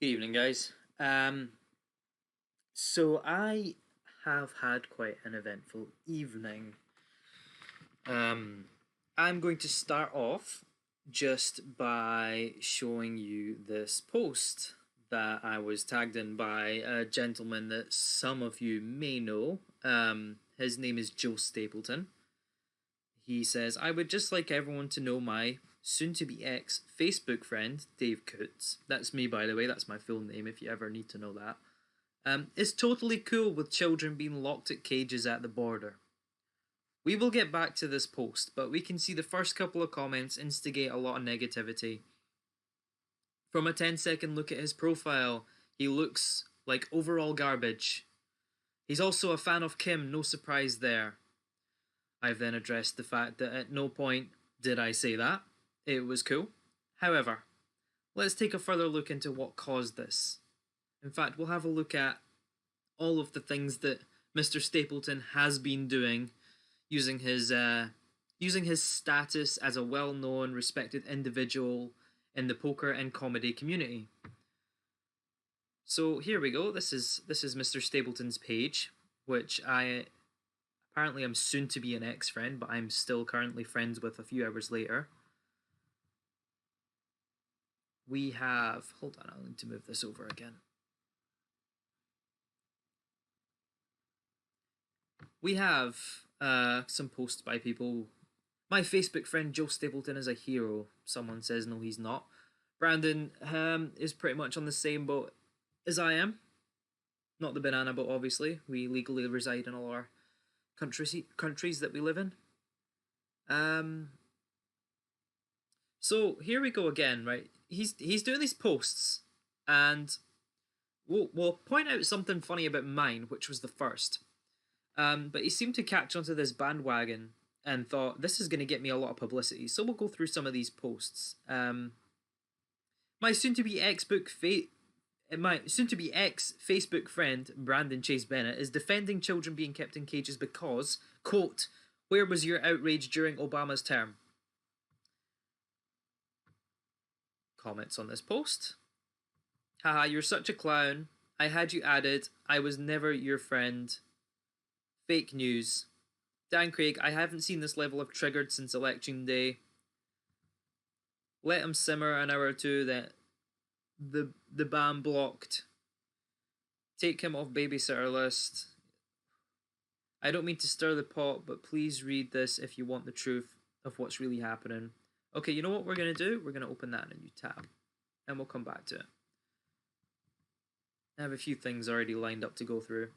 Good evening, guys. So I have had quite an eventful evening. I'm going to start off just by showing you this post that I was tagged in by a gentleman that some of you may know. His name is Joe Stapleton. He says, I would just like everyone to know my soon-to-be ex-Facebook friend, Dave Coots. That's me, by the way. That's my full name if you ever need to know that. Is totally cool with children being locked at cages at the border. We will get back to this post, but we can see the first couple of comments instigate a lot of negativity. From a 10-second look at his profile, he looks like overall garbage. He's also a fan of Kim, no surprise there. I've then addressed the fact that at no point did I say that. It was cool. However, let's take a further look into what caused this. In fact, we'll have a look at all of the things that Mr. Stapleton has been doing using his status as a well-known, respected individual in the poker and comedy community. So here we go. This is Mr. Stapleton's page, which I apparently am soon to be an ex-friend, but I'm still currently friends with a few hours later. We have, hold on, I'll need to move this over again. We have some posts by people. My Facebook friend Joe Stapleton is a hero. Someone says no, he's not. Brandon is pretty much on the same boat as I am. Not the banana boat, obviously. We legally reside in all our countries that we live in. So here we go again, right? He's doing these posts, and we'll point out something funny about mine, which was the first. But he seemed to catch onto this bandwagon and thought, this is going to get me a lot of publicity. So we'll go through some of these posts. My soon-to-be ex-Facebook friend, Brandon Chase Bennett, is defending children being kept in cages because, quote, where was your outrage during Obama's term? Comments on this post. Haha, you're such a clown. I had you added. I was never your friend. Fake news. Dan Craig, I haven't seen this level of triggered since election day. Let him simmer an hour or two, that the ban blocked. Take him off babysitter list. I don't mean to stir the pot, but please read this if you want the truth of what's really happening. Okay, you know what we're going to do? We're going to open that in a new tab, and we'll come back to it. I have a few things already lined up to go through.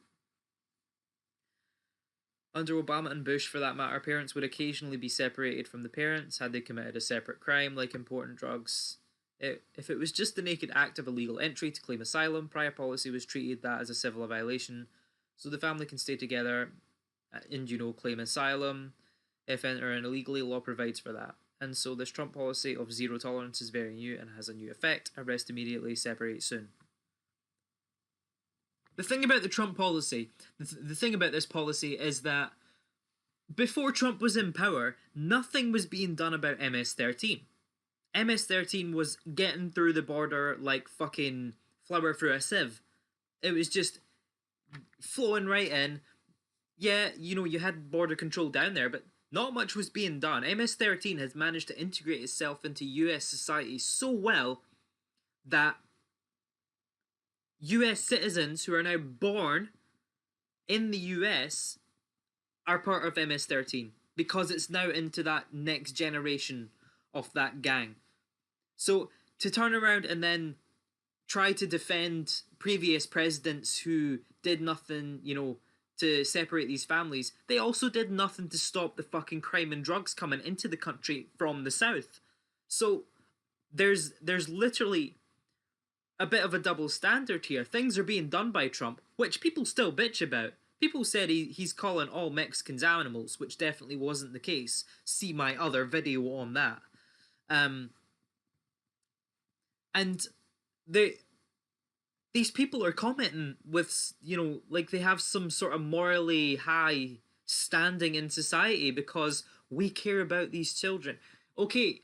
Under Obama and Bush, for that matter, parents would occasionally be separated from the parents had they committed a separate crime, like importing drugs. If it was just the naked act of illegal entry to claim asylum, prior policy was treated that as a civil violation, so the family can stay together and, claim asylum. If entering illegally, law provides for that. And so this Trump policy of zero tolerance is very new and has a new effect. Arrest immediately, separate soon. The thing about the Trump policy, the thing about this policy is that before Trump was in power, nothing was being done about MS-13. MS-13 was getting through the border like fucking flour through a sieve. It was just flowing right in. Yeah, you had border control down there, but not much was being done. MS-13 has managed to integrate itself into US society so well that US citizens who are now born in the US are part of MS-13 because it's now into that next generation of that gang. So to turn around and then try to defend previous presidents who did nothing, to separate these families, they also did nothing to stop the fucking crime and drugs coming into the country from the South. So there's literally a bit of a double standard here. Things are being done by Trump, which people still bitch about. People said he's calling all Mexicans animals, which definitely wasn't the case. See my other video on that. And these people are commenting with, like they have some sort of morally high standing in society because we care about these children. Okay,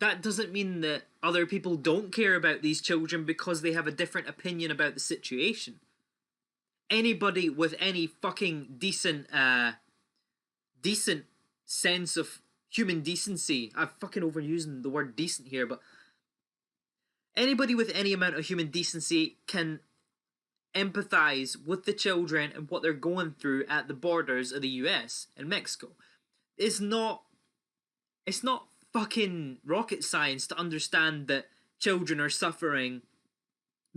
that doesn't mean that other people don't care about these children because they have a different opinion about the situation. Anybody with any fucking decent sense of human decency, I'm fucking overusing the word decent here, but anybody with any amount of human decency can empathize with the children and what they're going through at the borders of the US and Mexico. It's not fucking rocket science to understand that children are suffering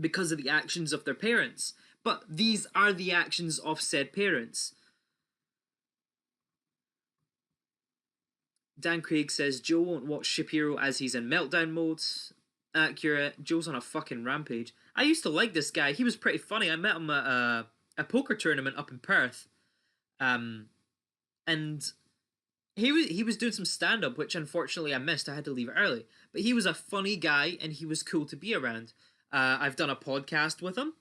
because of the actions of their parents. But these are the actions of said parents. Dan Craig says, Joe won't watch Shapiro as he's in meltdown mode. Accurate. Joe's on a fucking rampage. I used to like this guy. He was pretty funny. I met him at a poker tournament up in Perth. And he was doing some stand-up, which unfortunately I missed. I had to leave early. But he was a funny guy, and he was cool to be around. I've done a podcast with him,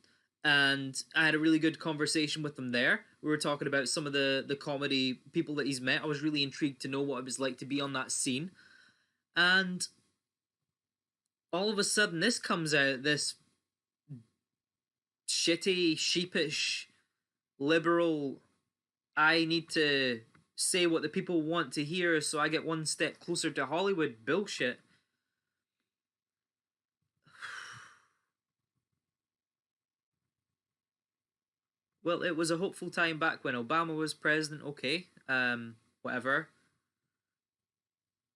and I had a really good conversation with him there. We were talking about some of the comedy people that he's met. I was really intrigued to know what it was like to be on that scene. And all of a sudden, this comes out, this shitty, sheepish, liberal, I need to say what the people want to hear so I get one step closer to Hollywood bullshit. Well, it was a hopeful time back when Obama was president, okay, whatever.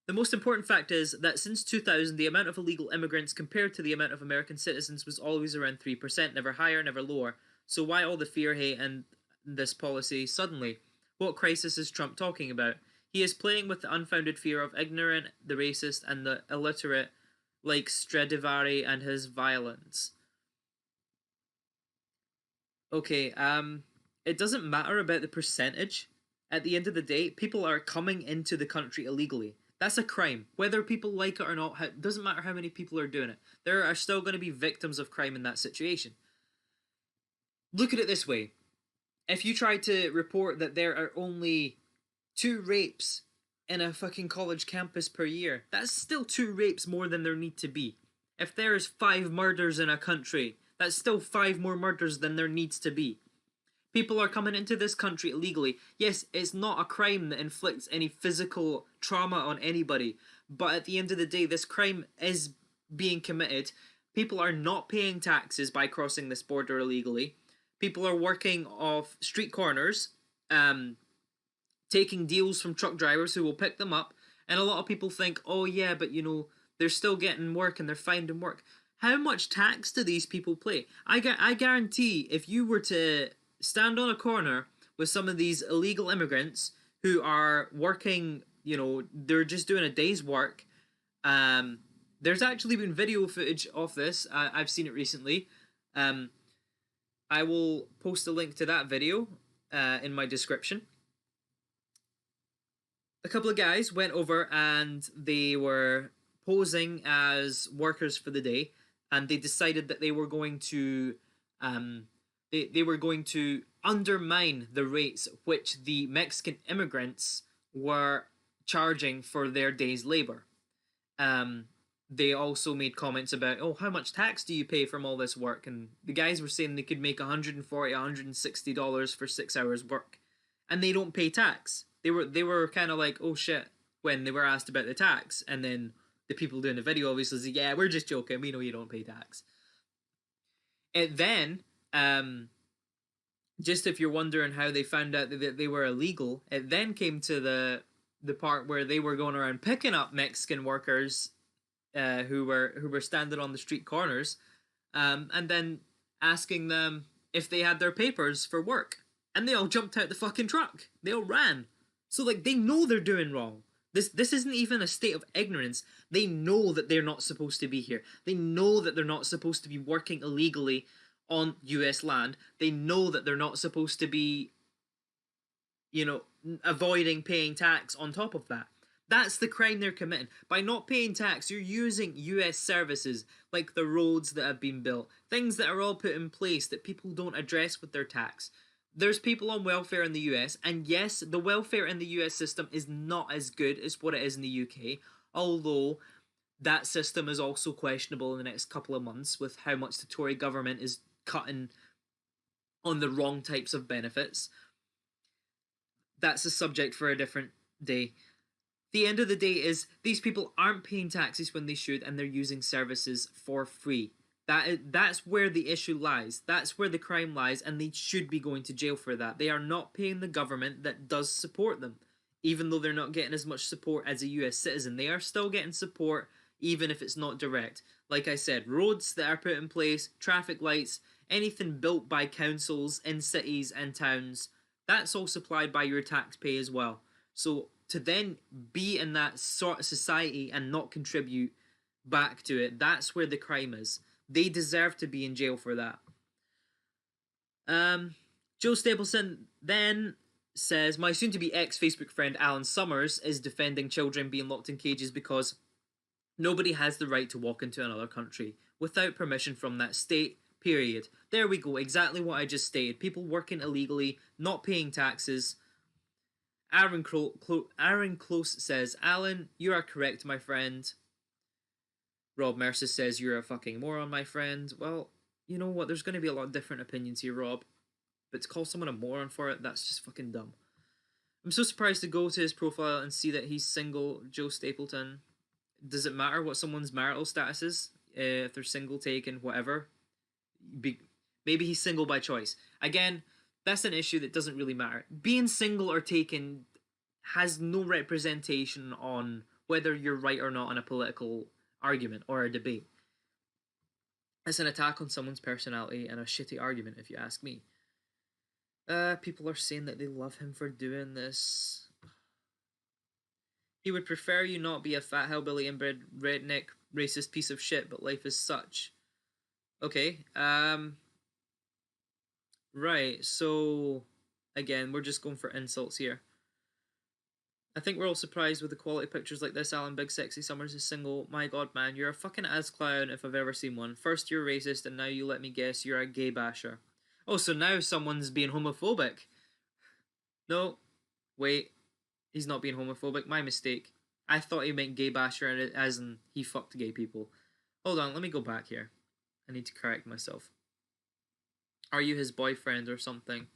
The most important fact is that since 2000, the amount of illegal immigrants compared to the amount of American citizens was always around 3%, never higher, never lower. So why all the fear, hate, and this policy suddenly? What crisis is Trump talking about? He is playing with the unfounded fear of ignorant, the racist, and the illiterate, like Stradivari and his violence. Okay, it doesn't matter about the percentage. At the end of the day, people are coming into the country illegally. That's a crime. Whether people like it or not, it doesn't matter how many people are doing it. There are still going to be victims of crime in that situation. Look at it this way. If you try to report that there are only 2 rapes in a fucking college campus per year, that's still 2 rapes more than there need to be. If there's 5 murders in a country, that's still 5 more murders than there needs to be. People are coming into this country illegally. Yes, it's not a crime that inflicts any physical trauma on anybody, but at the end of the day, this crime is being committed. People are not paying taxes by crossing this border illegally. People are working off street corners, taking deals from truck drivers who will pick them up, and a lot of people think, oh yeah, but you know, they're still getting work and they're finding work. How much tax do these people pay? I guarantee if you were to stand on a corner with some of these illegal immigrants who are working, you know, they're just doing a day's work. There's actually been video footage of this. I've seen it recently. I will post a link to that video in my description. A couple of guys went over and they were posing as workers for the day, and they decided that they were going to they were going to undermine the rates which the Mexican immigrants were charging for their day's labor. They also made comments about, oh, how much tax do you pay from all this work? And the guys were saying they could make $140, $160 for 6 hours work, and they don't pay tax. They were kind of like, oh shit, when they were asked about the tax, and then the people doing the video obviously said, yeah, we're just joking, we know you don't pay tax. And then, just if you're wondering how they found out that they were illegal, it then came to the part where they were going around picking up Mexican workers who were standing on the street corners, and then asking them if they had their papers for work, and they all jumped out the fucking truck. They all ran. So like, they know they're doing wrong. This isn't even a state of ignorance. They know that they're not supposed to be here. They know that they're not supposed to be working illegally on US land. They know that they're not supposed to be, you know, avoiding paying tax on top of that. That's the crime they're committing. By not paying tax, you're using US services like the roads that have been built, things that are all put in place that people don't address with their tax. There's people on welfare in the US, and yes, the welfare in the US system is not as good as what it is in the UK, although that system is also questionable in the next couple of months with how much the Tory government is cutting on the wrong types of benefits. That's a subject for a different day. The end of the day is these people aren't paying taxes when they should, and they're using services for free. That's where the issue lies. That's where the crime lies, and they should be going to jail for that. They are not paying the government that does support them, even though they're not getting as much support as a US citizen. They are still getting support, even if it's not direct. Like I said, roads that are put in place, traffic lights, anything built by councils in cities and towns, that's all supplied by your tax pay as well. So to then be in that sort of society and not contribute back to it, that's where the crime is. They deserve to be in jail for that. Joe Stapleton then says, my soon-to-be ex-Facebook friend Alan Summers is defending children being locked in cages because nobody has the right to walk into another country without permission from that state, period. There we go, exactly what I just stated. People working illegally, not paying taxes. Aaron Close says, Alan, you are correct, my friend. Rob Mercer says, you're a fucking moron, my friend. Well, you know what? There's going to be a lot of different opinions here, Rob. But to call someone a moron for it, that's just fucking dumb. I'm so surprised to go to his profile and see that he's single, Joe Stapleton. Does it matter what someone's marital status is? If they're single, taken, whatever? Maybe he's single by choice. Again, that's an issue that doesn't really matter. Being single or taken has no representation on whether you're right or not in a political argument or a debate. It's an attack on someone's personality and a shitty argument, if you ask me. People are saying that they love him for doing this. He would prefer you not be a fat hillbilly inbred redneck racist piece of shit, but life is such. Okay, right, so again, we're just going for insults here. I think we're all surprised with the quality pictures like this. Alan Big Sexy Summers is single. My god, man, you're a fucking ass clown if I've ever seen one. First you're racist, and now you let me guess you're a gay basher. Oh, so now someone's being homophobic. No, wait, he's not being homophobic. My mistake. I thought he meant gay basher as in he fucked gay people. Hold on, let me go back here. I need to correct myself. Are you his boyfriend or something?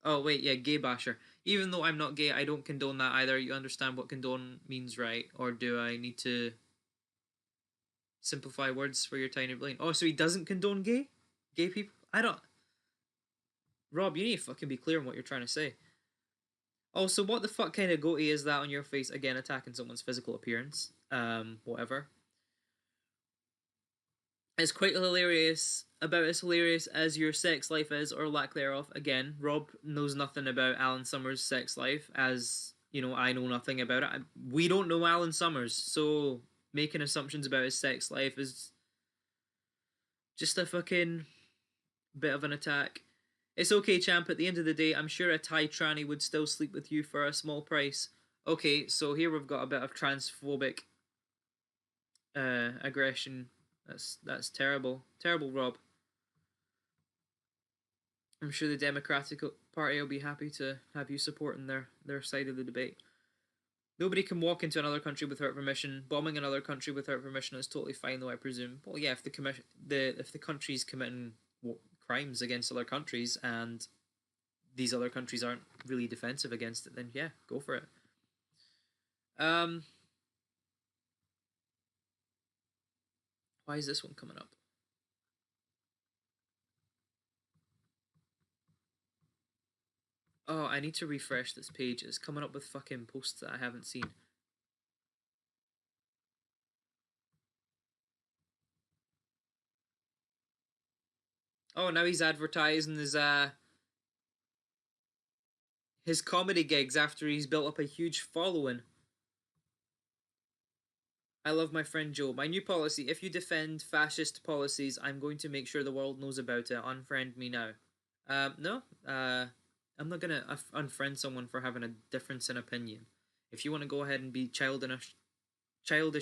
Oh, wait, yeah, gay basher. Even though I'm not gay, I don't condone that either. You understand what condone means, right? Or do I need to simplify words for your tiny brain? Oh, so he doesn't condone gay people? I don't. Rob, you need to fucking be clear on what you're trying to say. Also, what the fuck kind of goatee is that on your face? Again, attacking someone's physical appearance. Whatever. It's quite hilarious. About as hilarious as your sex life is, or lack thereof. Again, Rob knows nothing about Alan Summers' sex life, as, you know, I know nothing about it. We don't know Alan Summers, so making assumptions about his sex life is just a fucking bit of an attack. It's okay, champ, at the end of the day, I'm sure a Thai tranny would still sleep with you for a small price. Okay, so here we've got a bit of transphobic aggression. That's terrible. Terrible, Rob. I'm sure the Democratic Party will be happy to have you supporting their side of the debate. Nobody can walk into another country without permission. Bombing another country without permission is totally fine, though, I presume. Well, yeah, if the country's committing crimes against other countries and these other countries aren't really defensive against it, then yeah, go for it. Why is this one coming up? Oh, I need to refresh this page. It's coming up with fucking posts that I haven't seen. Oh, now he's advertising his comedy gigs after he's built up a huge following. I love my friend Joe. My new policy: if you defend fascist policies, I'm going to make sure the world knows about it. Unfriend me now. No. I'm not gonna unfriend someone for having a difference in opinion. If you want to go ahead and be childish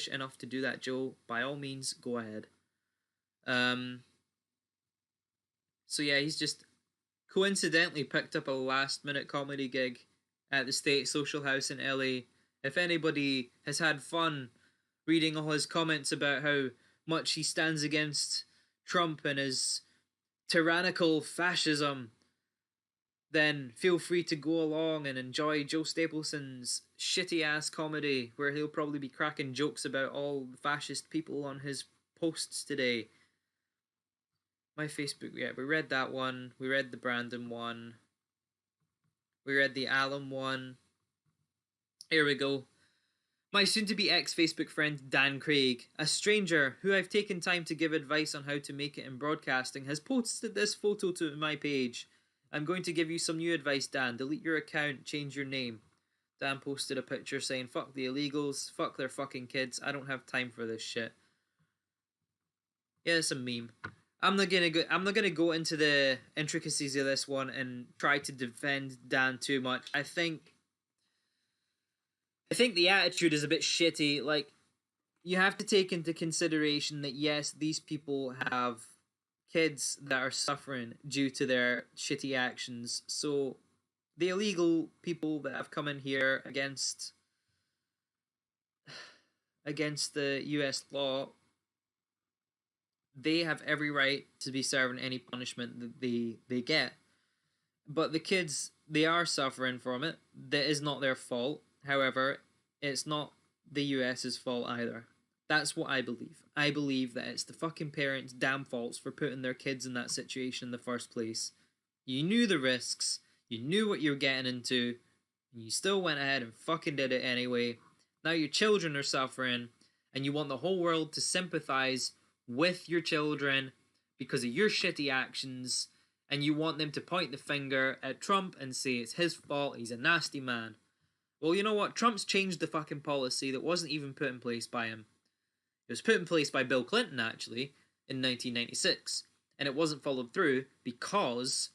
enough to do that, Joe, by all means, go ahead. So yeah, he's just coincidentally picked up a last minute comedy gig at the State Social House in LA If anybody has had fun reading all his comments about how much he stands against Trump and his tyrannical fascism, then feel free to go along and enjoy Joe Stapleton's shitty ass comedy, where he'll probably be cracking jokes about all the fascist people on his posts today. My Facebook, yeah, we read that one. We read the Brandon one. We read the Alum one. Here we go. My soon-to-be ex-Facebook friend Dan Craig, a stranger who I've taken time to give advice on how to make it in broadcasting, has posted this photo to my page. I'm going to give you some new advice, Dan. Delete your account, change your name. Dan posted a picture saying, fuck the illegals, fuck their fucking kids, I don't have time for this shit. Yeah, it's a meme. I'm not gonna go into the intricacies of this one and try to defend Dan too much. I think the attitude is a bit shitty. Like, you have to take into consideration that yes, these people have kids that are suffering due to their shitty actions. So the illegal people that have come in here against the US law, they have every right to be serving any punishment that they get. But the kids, they are suffering from it. That is not their fault. However, it's not the US's fault either. That's what I believe. I believe that it's the fucking parents' damn faults for putting their kids in that situation in the first place. You knew the risks, you knew what you were getting into, and you still went ahead and fucking did it anyway. Now your children are suffering, and you want the whole world to sympathize with your children because of your shitty actions, and you want them to point the finger at Trump and say it's his fault, he's a nasty man. Well, you know what? Trump's changed the fucking policy that wasn't even put in place by him. It was put in place by Bill Clinton, actually, in 1996. And it wasn't followed through because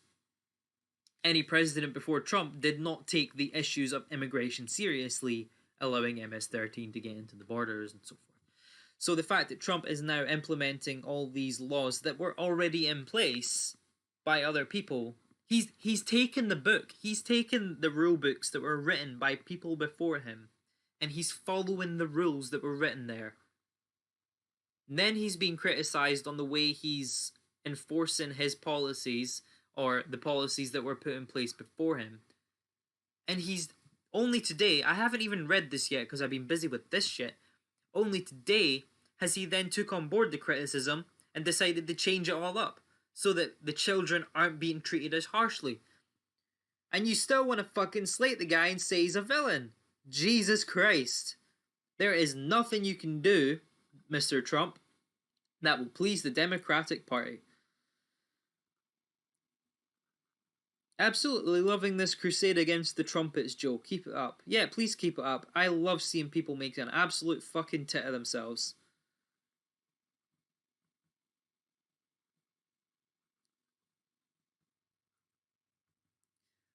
any president before Trump did not take the issues of immigration seriously, allowing MS-13 to get into the borders and so forth. So the fact that Trump is now implementing all these laws that were already in place by other people, he's taken the book, he's taken the rule books that were written by people before him, and he's following the rules that were written there. And then he's being criticized on the way he's enforcing his policies, or the policies that were put in place before him. And he's only today, I haven't even read this yet because I've been busy with this shit, only today has he then took on board the criticism and decided to change it all up so that the children aren't being treated as harshly. And you still want to fucking slate the guy and say he's a villain. Jesus Christ. There is nothing you can do, Mr. Trump, that will please the Democratic Party. Absolutely loving this crusade against the trumpets, Joe. Keep it up. Yeah, please keep it up. I love seeing people make an absolute fucking tit of themselves.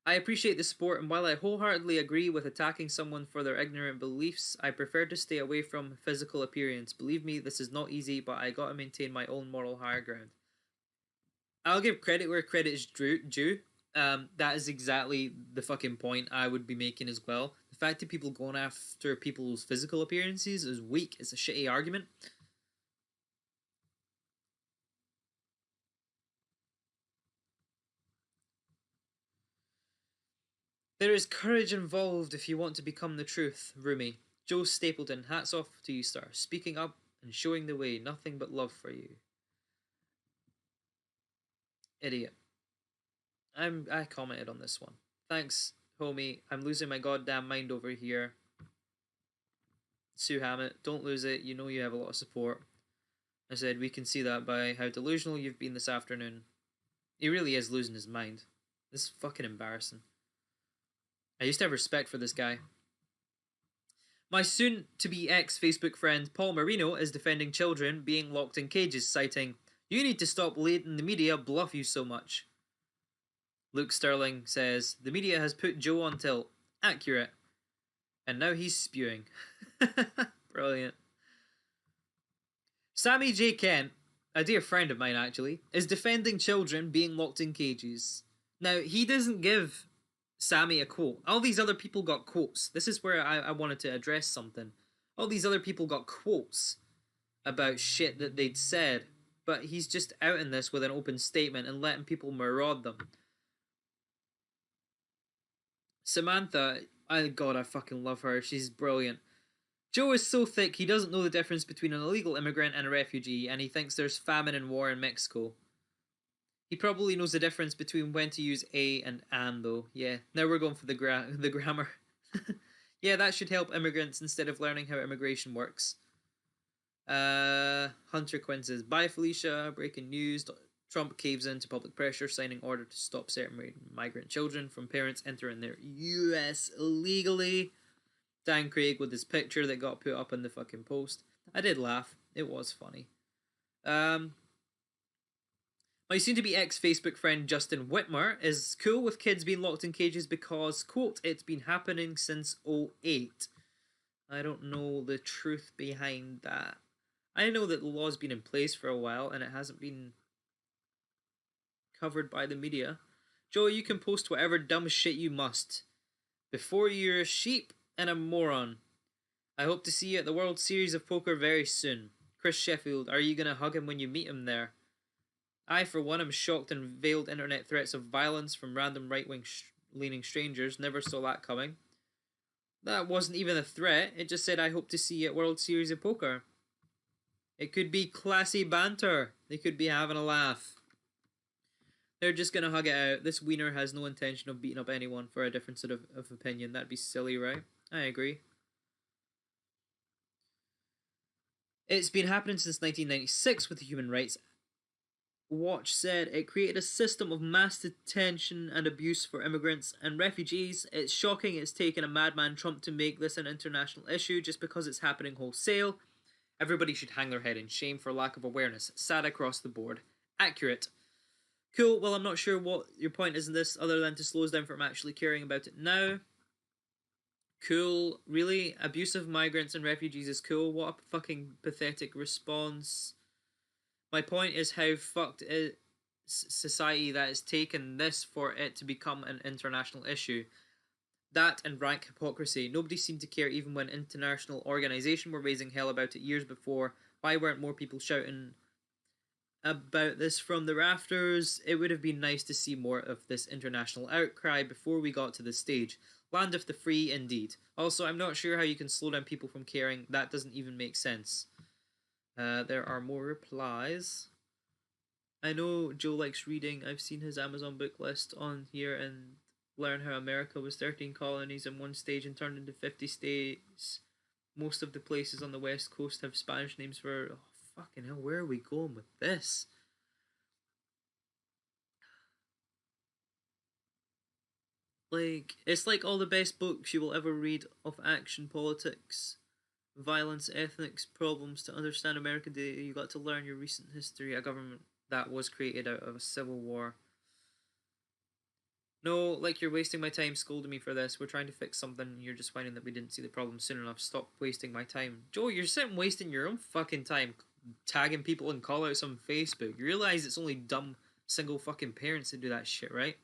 I appreciate the support, and while I wholeheartedly agree with attacking someone for their ignorant beliefs, I prefer to stay away from physical appearance. Believe me, this is not easy, but I gotta maintain my own moral higher ground. I'll give credit where credit is due. That is exactly the fucking point I would be making as well. The fact that people going after people's physical appearances is weak. It's a shitty argument. There is courage involved if you want to become the truth, Rumi. Joe Stapleton, hats off to you, sir. Speaking up and showing the way. Nothing but love for you. Idiot. I commented on this one. Thanks, homie. I'm losing my goddamn mind over here. Sue Hammett, don't lose it. You know you have a lot of support. I said, we can see that by how delusional you've been this afternoon. He really is losing his mind. This is fucking embarrassing. I used to have respect for this guy. My soon-to-be ex-Facebook friend Paul Marino is defending children being locked in cages, citing, "You need to stop letting the media bluff you so much." Luke Sterling says, "The media has put Joe on tilt. Accurate. And now he's spewing." Brilliant. Sammy J. Kent, a dear friend of mine actually, is defending children being locked in cages. Now, he doesn't give Sammy a quote. All these other people got quotes. This is where I wanted to address something. All these other people got quotes about shit that they'd said, but he's just out in this with an open statement and letting people maraud them. Samantha, God, I fucking love her. She's brilliant. Joe is so thick he doesn't know the difference between an illegal immigrant and a refugee, and he thinks there's famine and war in Mexico. He probably knows the difference between when to use a and an, though. Yeah, now we're going for the grammar. Yeah, that should help immigrants instead of learning how immigration works. Hunter Quinn says, bye Felicia, breaking news. Trump caves into public pressure, signing order to stop certain migrant children from parents entering their US illegally. Dan Craig with his picture that got put up in the fucking post. I did laugh. It was funny. My soon-to-be ex-Facebook friend Justin Whitmer is cool with kids being locked in cages because, quote, it's been happening since 2008. I don't know the truth behind that. I know that the law's been in place for a while and it hasn't been covered by the media. Joe, you can post whatever dumb shit you must. Before you're a sheep and a moron. I hope to see you at the World Series of Poker very soon. Chris Sheffield, are you going to hug him when you meet him there? I, for one, am shocked and veiled internet threats of violence from random right-wing leaning strangers. Never saw that coming. That wasn't even a threat. It just said, I hope to see you at World Series of Poker. It could be classy banter. They could be having a laugh. They're just going to hug it out. This wiener has no intention of beating up anyone for a difference of opinion. That'd be silly, right? I agree. It's been happening since 1996 with the Human Rights Watch said it created a system of mass detention and abuse for immigrants and refugees. It's shocking it's taken a madman Trump to make this an international issue just because it's happening wholesale. Everybody should hang their head in shame for lack of awareness. Sad across the board. Accurate. Cool, well I'm not sure what your point is in this other than to slow us down from actually caring about it now. Cool, really? Abuse of migrants and refugees is cool? What a fucking pathetic response. My point is how fucked is society that has taken this for it to become an international issue. That and rank hypocrisy. Nobody seemed to care even when international organisations were raising hell about it years before. Why weren't more people shouting about this from the rafters? It would have been nice to see more of this international outcry before we got to this stage. Land of the free, indeed. Also, I'm not sure how you can slow down people from caring. That doesn't even make sense. There are more replies. I know Joe likes reading. I've seen his Amazon book list on here and learn how America was 13 colonies in one stage and turned into 50 states. Most of the places on the west coast have Spanish names for... Oh, fucking hell, where are we going with this? Like, it's like all the best books you will ever read of action, politics, violence, ethnics, problems. To understand American Day, you got to learn your recent history, a government that was created out of a civil war. No, like you're wasting my time scolding me for this. We're trying to fix something and you're just finding that we didn't see the problem soon enough. Stop wasting my time. Joe, you're sitting wasting your own fucking time tagging people and callouts on Facebook. You realize it's only dumb single fucking parents that do that shit, right?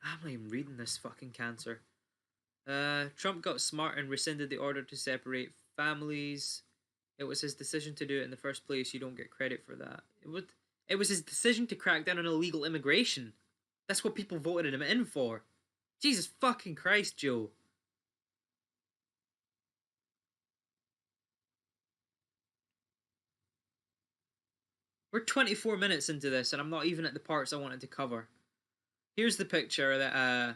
I'm not even reading this fucking cancer. Trump got smart and rescinded the order to separate families. It was his decision to do it in the first place. You don't get credit for that. It was his decision to crack down on illegal immigration. That's what people voted him in for. Jesus fucking Christ, Joe. We're 24 minutes into this and I'm not even at the parts I wanted to cover. Here's the picture that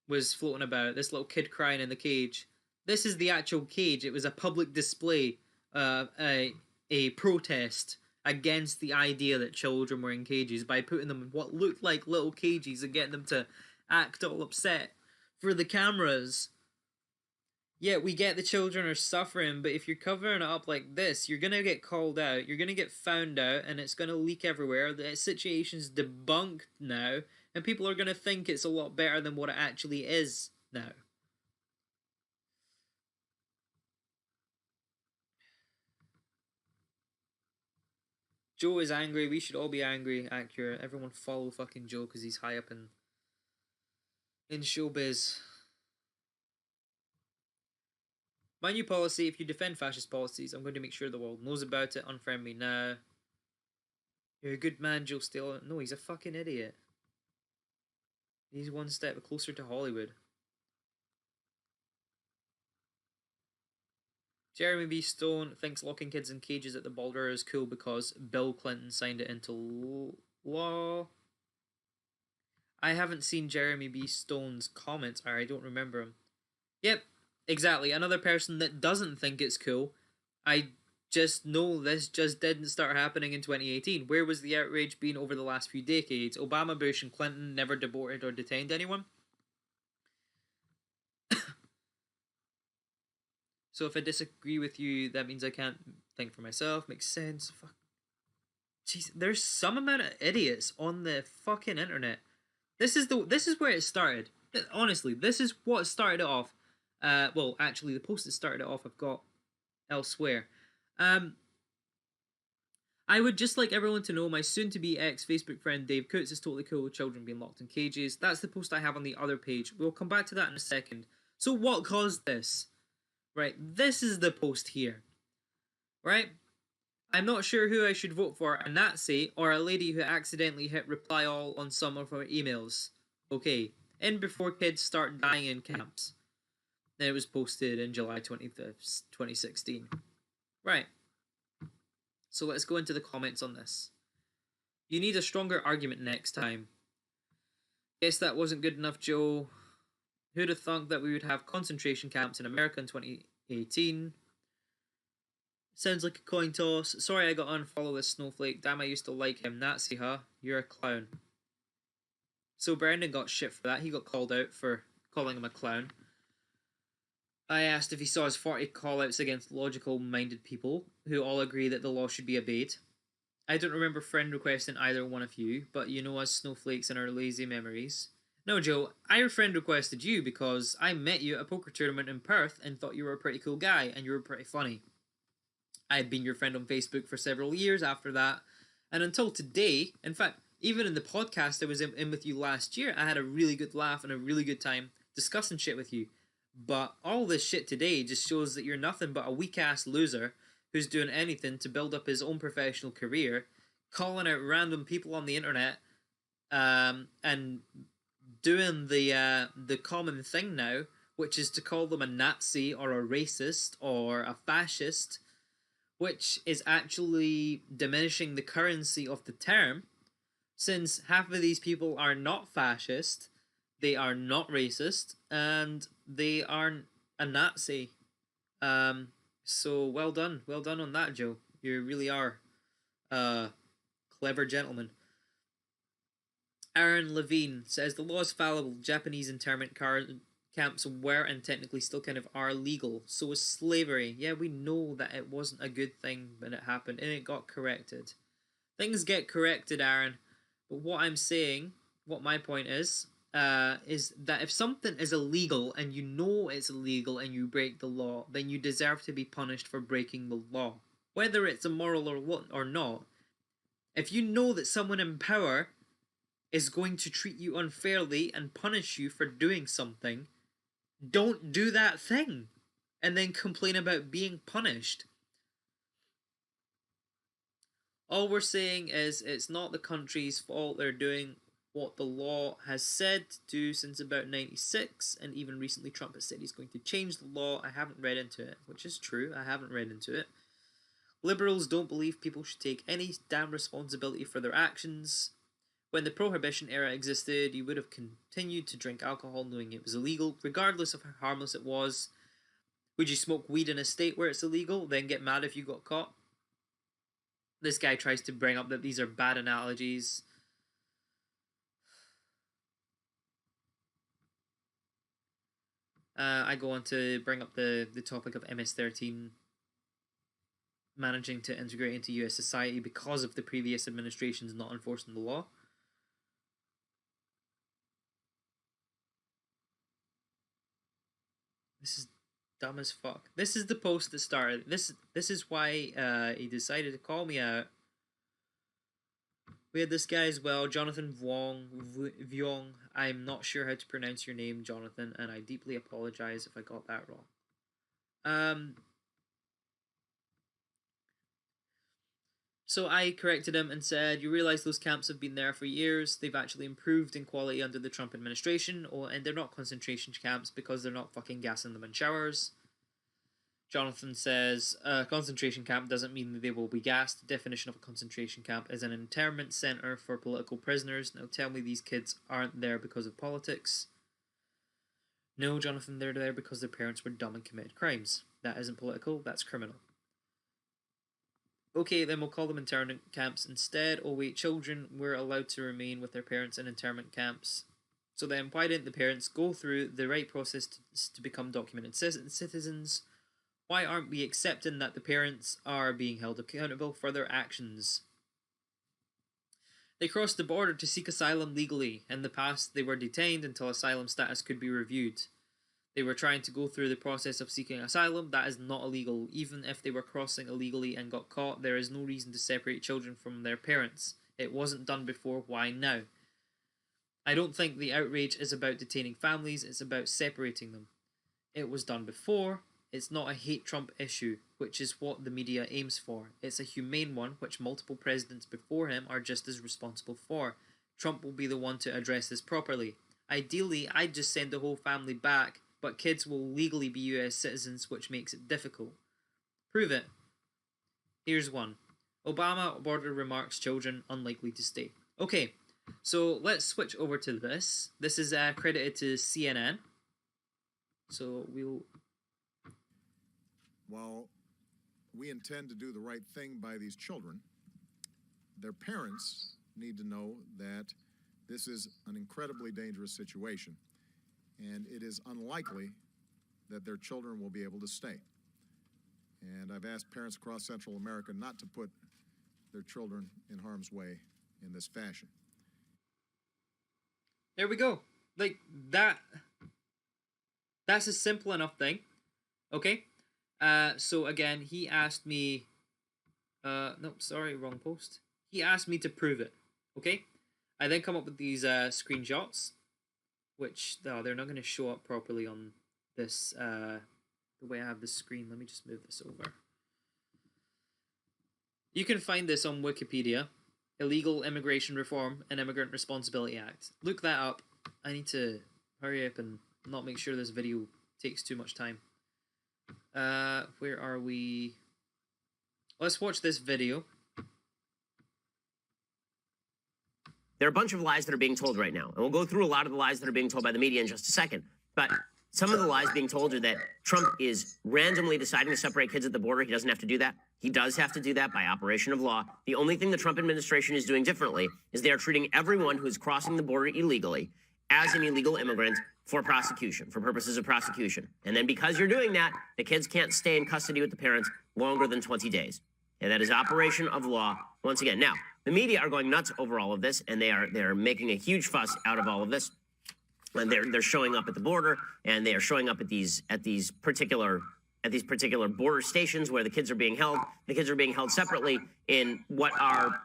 was floating about. This little kid crying in the cage. This is the actual cage. It was a public display, a protest against the idea that children were in cages by putting them in what looked like little cages and getting them to act all upset for the cameras. Yeah, we get the children are suffering, but if you're covering it up like this, you're gonna get called out, you're gonna get found out, and it's gonna leak everywhere. The situation's debunked now, and people are gonna think it's a lot better than what it actually is now. Joe is angry. We should all be angry. Accurate. Everyone follow fucking Joe because he's high up in showbiz. My new policy: if you defend fascist policies, I'm going to make sure the world knows about it. Unfriend me now. You're a good man, Joe Stapleton. No, he's a fucking idiot. He's one step closer to Hollywood. Jeremy B. Stone thinks locking kids in cages at the Boulder is cool because Bill Clinton signed it into law. I haven't seen Jeremy B. Stone's comments, or I don't remember him. Yep, exactly. Another person that doesn't think it's cool. I just know this just didn't start happening in 2018. Where was the outrage been over the last few decades? Obama, Bush, and Clinton never deported or detained anyone. So if I disagree with you, that means I can't think for myself. Makes sense. Fuck. Jeez, there's some amount of idiots on the fucking internet. This is where it started. Honestly, this is what started it off. Well, actually, the post that started it off I've got elsewhere. I would just like everyone to know my soon-to-be ex-Facebook friend Dave Coots is totally cool with children being locked in cages. That's the post I have on the other page. We'll come back to that in a second. So what caused this? Right, this is the post here. Right? I'm not sure who I should vote for, a Nazi or a lady who accidentally hit reply all on some of her emails. Okay, in before kids start dying in camps. Then it was posted in July 25th, 2016. Right. So let's go into the comments on this. You need a stronger argument next time. Guess that wasn't good enough, Joe. Who'd have thunk that we would have concentration camps in America in 2018? Sounds like a coin toss. Sorry I got to unfollow this snowflake. Damn, I used to like him. Nazi, huh? You're a clown. So Brendan got shit for that. He got called out for calling him a clown. I asked if he saw his 40 callouts against logical-minded people who all agree that the law should be obeyed. I don't remember friend requesting either one of you, but you know us snowflakes and our lazy memories. No, Joe, I friend requested you because I met you at a poker tournament in Perth and thought you were a pretty cool guy and you were pretty funny. I had been your friend on Facebook for several years after that, and until today, in fact, even in the podcast I was in with you last year, I had a really good laugh and a really good time discussing shit with you. But all this shit today just shows that you're nothing but a weak-ass loser who's doing anything to build up his own professional career, calling out random people on the internet, and doing the common thing now, which is to call them a Nazi or a racist or a fascist, which is actually diminishing the currency of the term, since half of these people are not fascist, they are not racist, and they aren't a Nazi. So well done on that, Joe. You really are a clever gentleman. Aaron Levine says the law is fallible. Japanese internment camps were and technically still kind of are legal. So was slavery. Yeah, we know that it wasn't a good thing when it happened, and it got corrected. Things get corrected, Aaron. But what I'm saying, what my point is that if something is illegal and you know it's illegal and you break the law, then you deserve to be punished for breaking the law, whether it's immoral or not. If you know that someone in power is going to treat you unfairly and punish you for doing something, don't do that thing and then complain about being punished. All we're saying is it's not the country's fault. They're doing what the law has said to do since about 96, and even recently Trump has said he's going to change the law. I haven't read into it, which is true. I haven't read into it. Liberals don't believe people should take any damn responsibility for their actions. When the Prohibition era existed, you would have continued to drink alcohol knowing it was illegal, regardless of how harmless it was. Would you smoke weed in a state where it's illegal, then get mad if you got caught? This guy tries to bring up that these are bad analogies. I go on to bring up the topic of MS-13 managing to integrate into US society because of the previous administrations not enforcing the law. This is dumb as fuck. This is the post that started. This is why he decided to call me out We had this guy as well, Jonathan Vuong. I'm not sure how to pronounce your name, Jonathan, and I deeply apologize if I got that wrong. So I corrected him and said, you realize those camps have been there for years. They've actually improved in quality under the Trump administration, and they're not concentration camps because they're not fucking gassing them in showers. Jonathan says, a concentration camp doesn't mean that they will be gassed. The definition of a concentration camp is an internment center for political prisoners. Now tell me these kids aren't there because of politics. No, Jonathan, they're there because their parents were dumb and committed crimes. That isn't political, that's criminal. Okay, then we'll call them internment camps instead. Oh wait, children were allowed to remain with their parents in internment camps. So then why didn't the parents go through the right process to become documented citizens? Why aren't we accepting that the parents are being held accountable for their actions? They crossed the border to seek asylum legally. In the past, they were detained until asylum status could be reviewed. They were trying to go through the process of seeking asylum. That is not illegal. Even if they were crossing illegally and got caught, there is no reason to separate children from their parents. It wasn't done before, why now? I don't think the outrage is about detaining families, it's about separating them. It was done before. It's not a hate Trump issue, which is what the media aims for. It's a humane one, which multiple presidents before him are just as responsible for. Trump will be the one to address this properly. Ideally, I'd just send the whole family back, but kids will legally be US citizens, which makes it difficult. Prove it. Here's one. Obama border remarks children unlikely to stay. Okay, so let's switch over to this. This is credited to CNN. So we'll... While we intend to do the right thing by these children, their parents need to know that this is an incredibly dangerous situation, and it is unlikely that their children will be able to stay. And I've asked parents across Central America not to put their children in harm's way in this fashion. There we go. Like, that's a simple enough thing. Okay? So again, he asked me... nope, sorry, wrong post. He asked me to prove it. Okay? I then come up with these screenshots, which they're not going to show up properly on this, the way I have the screen. Let me just move this over. You can find this on Wikipedia. Illegal Immigration Reform and Immigrant Responsibility Act. Look that up. I need to hurry up and not make sure this video takes too much time. Where are we? Let's watch this video. There are a bunch of lies that are being told right now, and we'll go through a lot of the lies that are being told by the media in just a second. But some of the lies being told are that Trump is randomly deciding to separate kids at the border. He doesn't have to do that. He does have to do that by operation of law. The only thing the Trump administration is doing differently is they are treating everyone who is crossing the border illegally as an illegal immigrant for prosecution, for purposes of prosecution. And then because you're doing that, the kids can't stay in custody with the parents longer than 20 days. And that is operation of law once again. Now, the media are going nuts over all of this, and they're making a huge fuss out of all of this. And they're showing up at the border, and they are showing up at these particular border stations where the kids are being held. The kids are being held separately in what are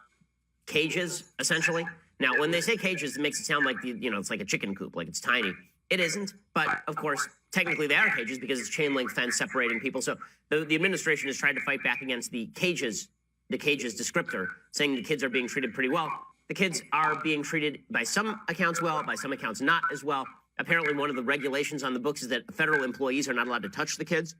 cages, essentially. Now, when they say cages, it makes it sound like it's like a chicken coop, like it's tiny. It isn't, but of course, technically they are cages because it's chain link fence separating people. So the administration has tried to fight back against the cages descriptor, saying the kids are being treated pretty well. The kids are being treated by some accounts well, by some accounts not as well. Apparently, one of the regulations on the books is that federal employees are not allowed to touch the kids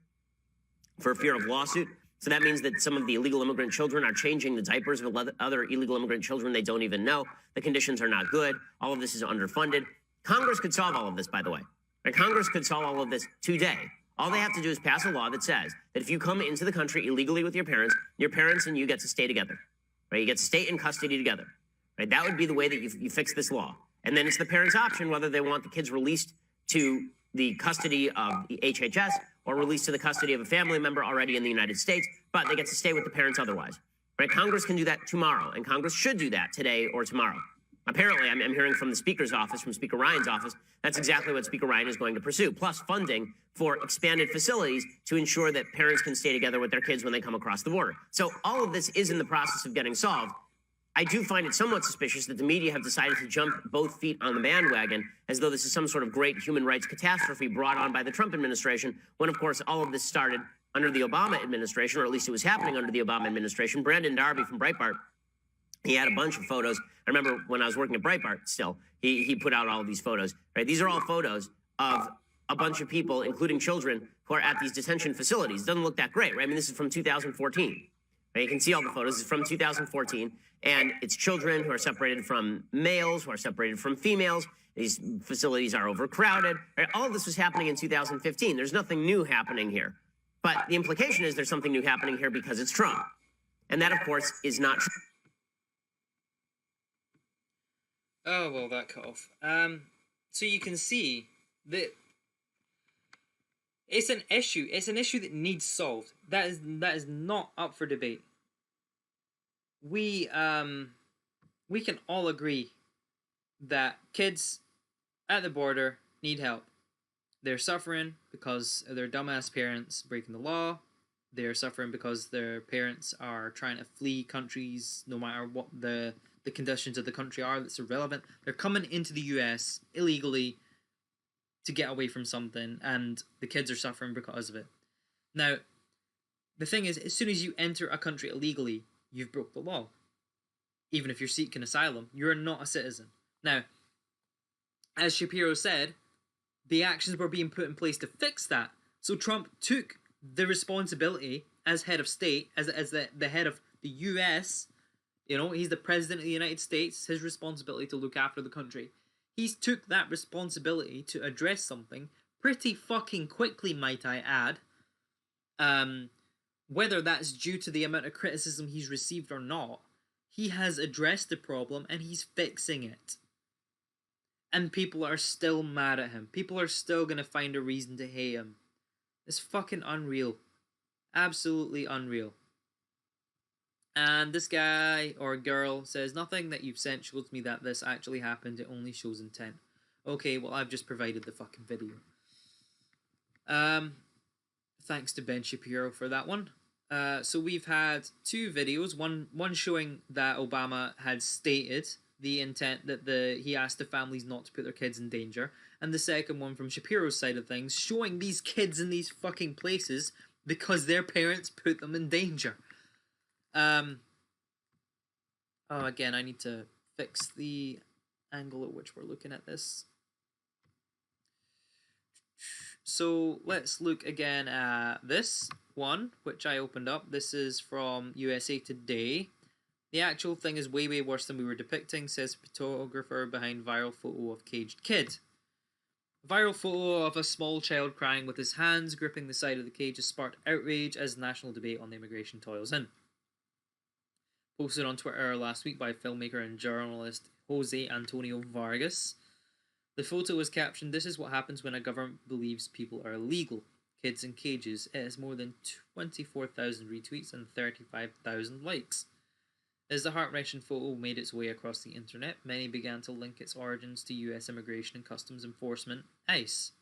for fear of lawsuit. So that means that some of the illegal immigrant children are changing the diapers of other illegal immigrant children they don't even know. The conditions are not good. All of this is underfunded. Congress could solve all of this, by the way. Right? Congress could solve all of this today. All they have to do is pass a law that says that if you come into the country illegally with your parents and you get to stay together. Right? You get to stay in custody together. Right? That would be the way that you fix this law. And then it's the parents' option whether they want the kids released to the custody of the HHS or released to the custody of a family member already in the United States, but they get to stay with the parents otherwise. Right? Congress can do that tomorrow, and Congress should do that today or tomorrow. Apparently, I'm hearing from the Speaker's office, from Speaker Ryan's office, that's exactly what Speaker Ryan is going to pursue, plus funding for expanded facilities to ensure that parents can stay together with their kids when they come across the border. So all of this is in the process of getting solved. I do find it somewhat suspicious that the media have decided to jump both feet on the bandwagon as though this is some sort of great human rights catastrophe brought on by the Trump administration, when, of course, all of this started under the Obama administration, or at least it was happening under the Obama administration. Brandon Darby from Breitbart, he had a bunch of photos. I remember when I was working at Breitbart still, he put out all of these photos. Right? These are all photos of a bunch of people, including children, who are at these detention facilities. It doesn't look that great, right? I mean, this is from 2014. Right? You can see all the photos. It's from 2014. And it's children who are separated from males, who are separated from females. These facilities are overcrowded. Right? All of this was happening in 2015. There's nothing new happening here. But the implication is there's something new happening here because it's Trump. And that, of course, is not true. Oh, well, that cut off. So you can see that it's an issue. It's an issue that needs solved. That is not up for debate. We can all agree that kids at the border need help. They're suffering because of their dumbass parents breaking the law. They're suffering because their parents are trying to flee countries, no matter what the conditions of the country are. That's irrelevant. They're coming into the US illegally to get away from something, and the kids are suffering because of it. Now, the thing is, as soon as you enter a country illegally, you've broke the law. Even if you're seeking asylum, you're not a citizen. Now, as Shapiro said, the actions were being put in place to fix that. So Trump took the responsibility as head of state, as the head of the US. You know, he's the president of the United States. His responsibility to look after the country. He's took that responsibility to address something pretty fucking quickly, might I add. Whether that's due to the amount of criticism he's received or not, he has addressed the problem and he's fixing it. And people are still mad at him. People are still going to find a reason to hate him. It's fucking unreal. Absolutely unreal. And this guy or girl says, nothing that you've sent shows me that this actually happened. It only shows intent. Okay, well, I've just provided the fucking video. Thanks to Ben Shapiro for that one. So we've had two videos. One showing that Obama had stated the intent that he asked the families not to put their kids in danger. And the second one from Shapiro's side of things, showing these kids in these fucking places because their parents put them in danger. Again, I need to fix the angle at which we're looking at this. So let's look again at this one, which I opened up. This is from USA Today. The actual thing is way, way worse than we were depicting, says photographer behind viral photo of caged kid. A viral photo of a small child crying with his hands gripping the side of the cage has sparked outrage as national debate on the immigration toils in. Posted on Twitter last week by filmmaker and journalist Jose Antonio Vargas. The photo was captioned, "This is what happens when a government believes people are illegal. Kids in cages." It has more than 24,000 retweets and 35,000 likes. As the heart-wrenching photo made its way across the internet, many began to link its origins to US Immigration and Customs Enforcement, ICE,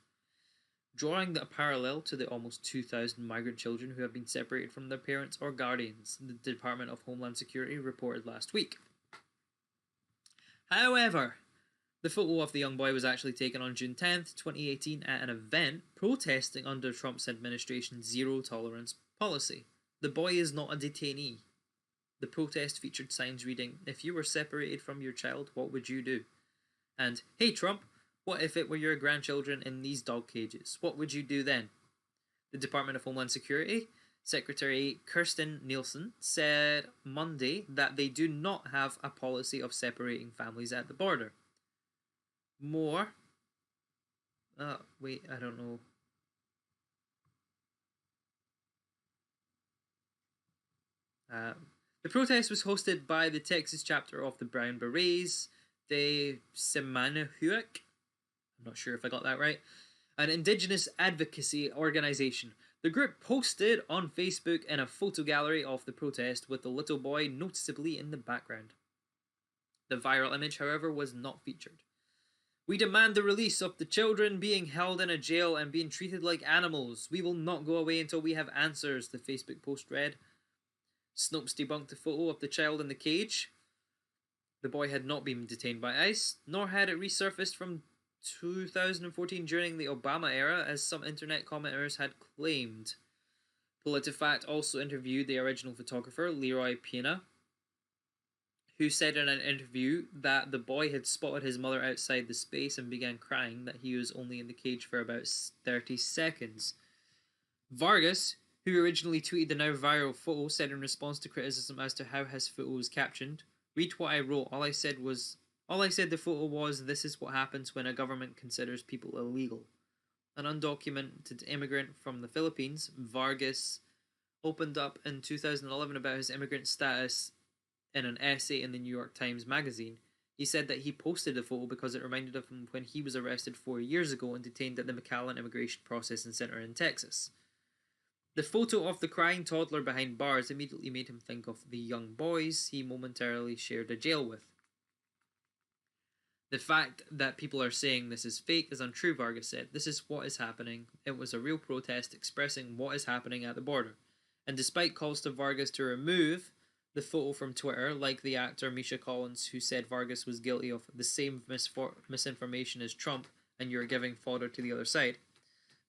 drawing a parallel to the almost 2,000 migrant children who have been separated from their parents or guardians, the Department of Homeland Security reported last week. However, the photo of the young boy was actually taken on June 10th, 2018 at an event protesting under Trump's administration's zero-tolerance policy. The boy is not a detainee. The protest featured signs reading, "If you were separated from your child, what would you do?" And, "Hey Trump, what if it were your grandchildren in these dog cages? What would you do then?" The Department of Homeland Security Secretary Kirstjen Nielsen said Monday that they do not have a policy of separating families at the border. More. Wait, I don't know. The protest was hosted by the Texas chapter of the Brown Berets, de Semanehuic. I'm not sure if I got that right. An indigenous advocacy organization. The group posted on Facebook in a photo gallery of the protest with the little boy noticeably in the background. The viral image, however, was not featured. "We demand the release of the children being held in a jail and being treated like animals. We will not go away until we have answers," the Facebook post read. Snopes debunked the photo of the child in the cage. The boy had not been detained by ICE, nor had it resurfaced from 2014 during the Obama era, as some internet commenters had claimed. PolitiFact also interviewed the original photographer, Leroy Pena, who said in an interview that the boy had spotted his mother outside the space and began crying, that he was only in the cage for about 30 seconds. Vargas, who originally tweeted the now viral photo, said in response to criticism as to how his photo was captioned, "Read what I wrote. All I said the photo was, this is what happens when a government considers people illegal." An undocumented immigrant from the Philippines, Vargas opened up in 2011 about his immigrant status in an essay in the New York Times magazine. He said that he posted the photo because it reminded him of when he was arrested 4 years ago and detained at the McAllen Immigration Processing Center in Texas. The photo of the crying toddler behind bars immediately made him think of the young boys he momentarily shared a jail with. The fact that people are saying this is fake is untrue, Vargas said. This is what is happening. It was a real protest expressing what is happening at the border. And despite calls to Vargas to remove the photo from Twitter, like the actor Misha Collins, who said Vargas was guilty of the same misinformation as Trump and you're giving fodder to the other side,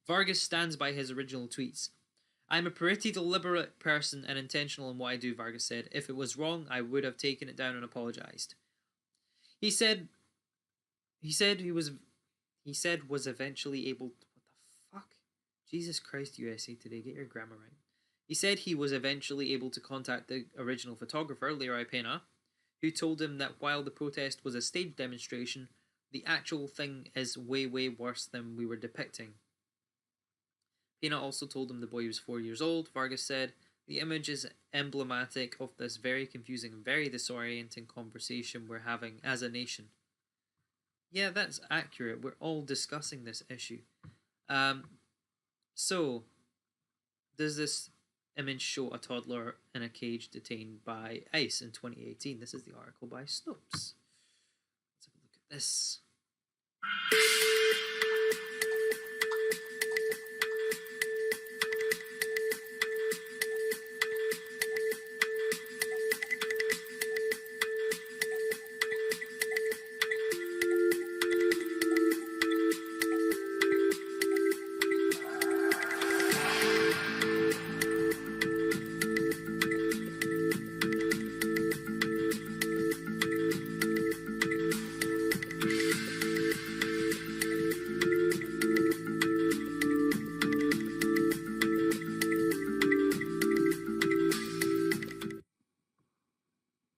Vargas stands by his original tweets. "I'm a pretty deliberate person and intentional in what I do," Vargas said. "If it was wrong, I would have taken it down and apologized." He said was eventually able to, what the fuck? Jesus Christ, USA Today, get your grammar right. He said he was eventually able to contact the original photographer, Leroy Pena, who told him that while the protest was a staged demonstration, the actual thing is way, way worse than we were depicting. Pena also told him the boy was 4 years old. Vargas said, "The image is emblematic of this very confusing and very disorienting conversation we're having as a nation." Yeah, that's accurate. We're all discussing this issue. So, does this image show a toddler in a cage detained by ICE in 2018? This is the article by Snopes. Let's have a look at this.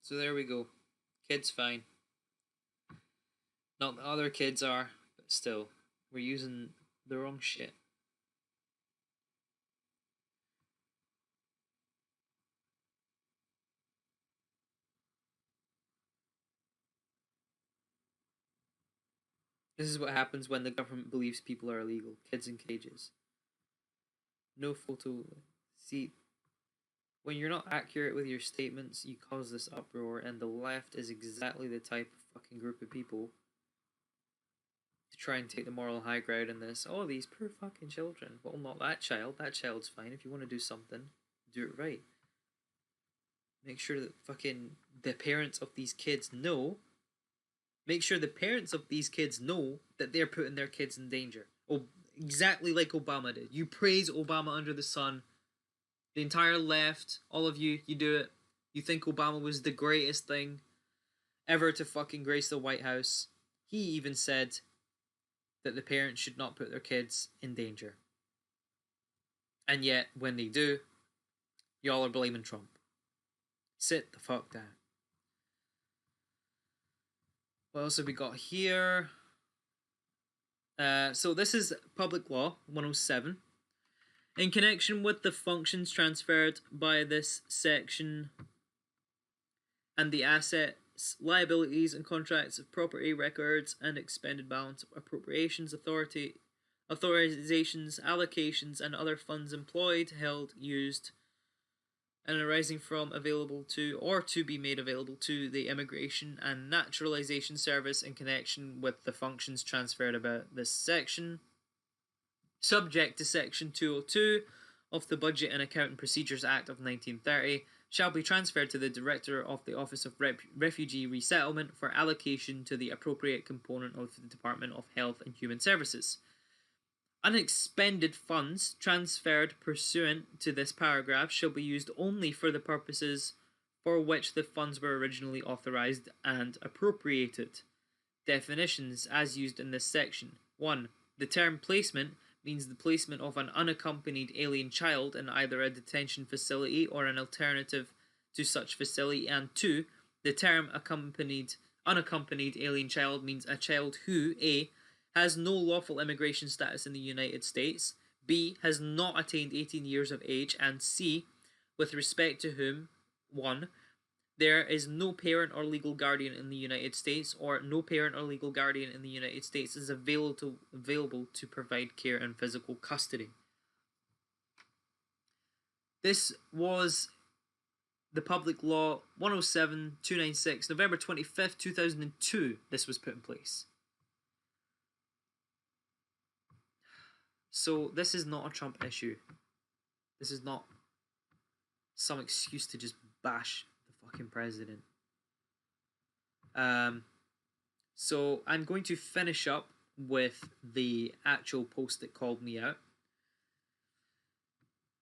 So there we go. Kid's fine. Not that other kids are, but still, we're using the wrong shit. This is what happens when the government believes people are illegal. Kids in cages. No photo. See, when you're not accurate with your statements, you cause this uproar, and the left is exactly the type of fucking group of people to try and take the moral high ground in this. Oh, these poor fucking children. Well, not that child. That child's fine. If you want to do something, do it right. Make sure that fucking the parents of these kids know. Make sure the parents of these kids know that they're putting their kids in danger. Oh, exactly like Obama did. You praise Obama under the sun. The entire left, all of you, you do it. You think Obama was the greatest thing ever to fucking grace the White House. He even said that the parents should not put their kids in danger. And yet, when they do, y'all are blaming Trump. Sit the fuck down. What else have we got here? So this is Public Law 107. In connection with the functions transferred by this section and the assets, liabilities, and contracts of property, records, and expended balance appropriations, authorizations, allocations, and other funds employed, held, used, and arising from, available to, or to be made available to the Immigration and Naturalization Service in connection with the functions transferred about this section, subject to Section 202 of the Budget and Accounting Procedures Act of 1930, shall be transferred to the Director of the Office of Refugee Resettlement for allocation to the appropriate component of the Department of Health and Human Services. Unexpended funds transferred pursuant to this paragraph shall be used only for the purposes for which the funds were originally authorized and appropriated. Definitions as used in this section. 1. The term placement means the placement of an unaccompanied alien child in either a detention facility or an alternative to such facility. And 2. The term unaccompanied alien child means a child who A. has no lawful immigration status in the United States, B. has not attained 18 years of age, and C. with respect to whom 1. there is no parent or legal guardian in the United States, or no parent or legal guardian in the United States is available to provide care and physical custody. This was the Public Law 107-296, November 25th, 2002. This was put in place. So this is not a Trump issue. This is not some excuse to just bash the fucking president. So I'm going to finish up with the actual post that called me out.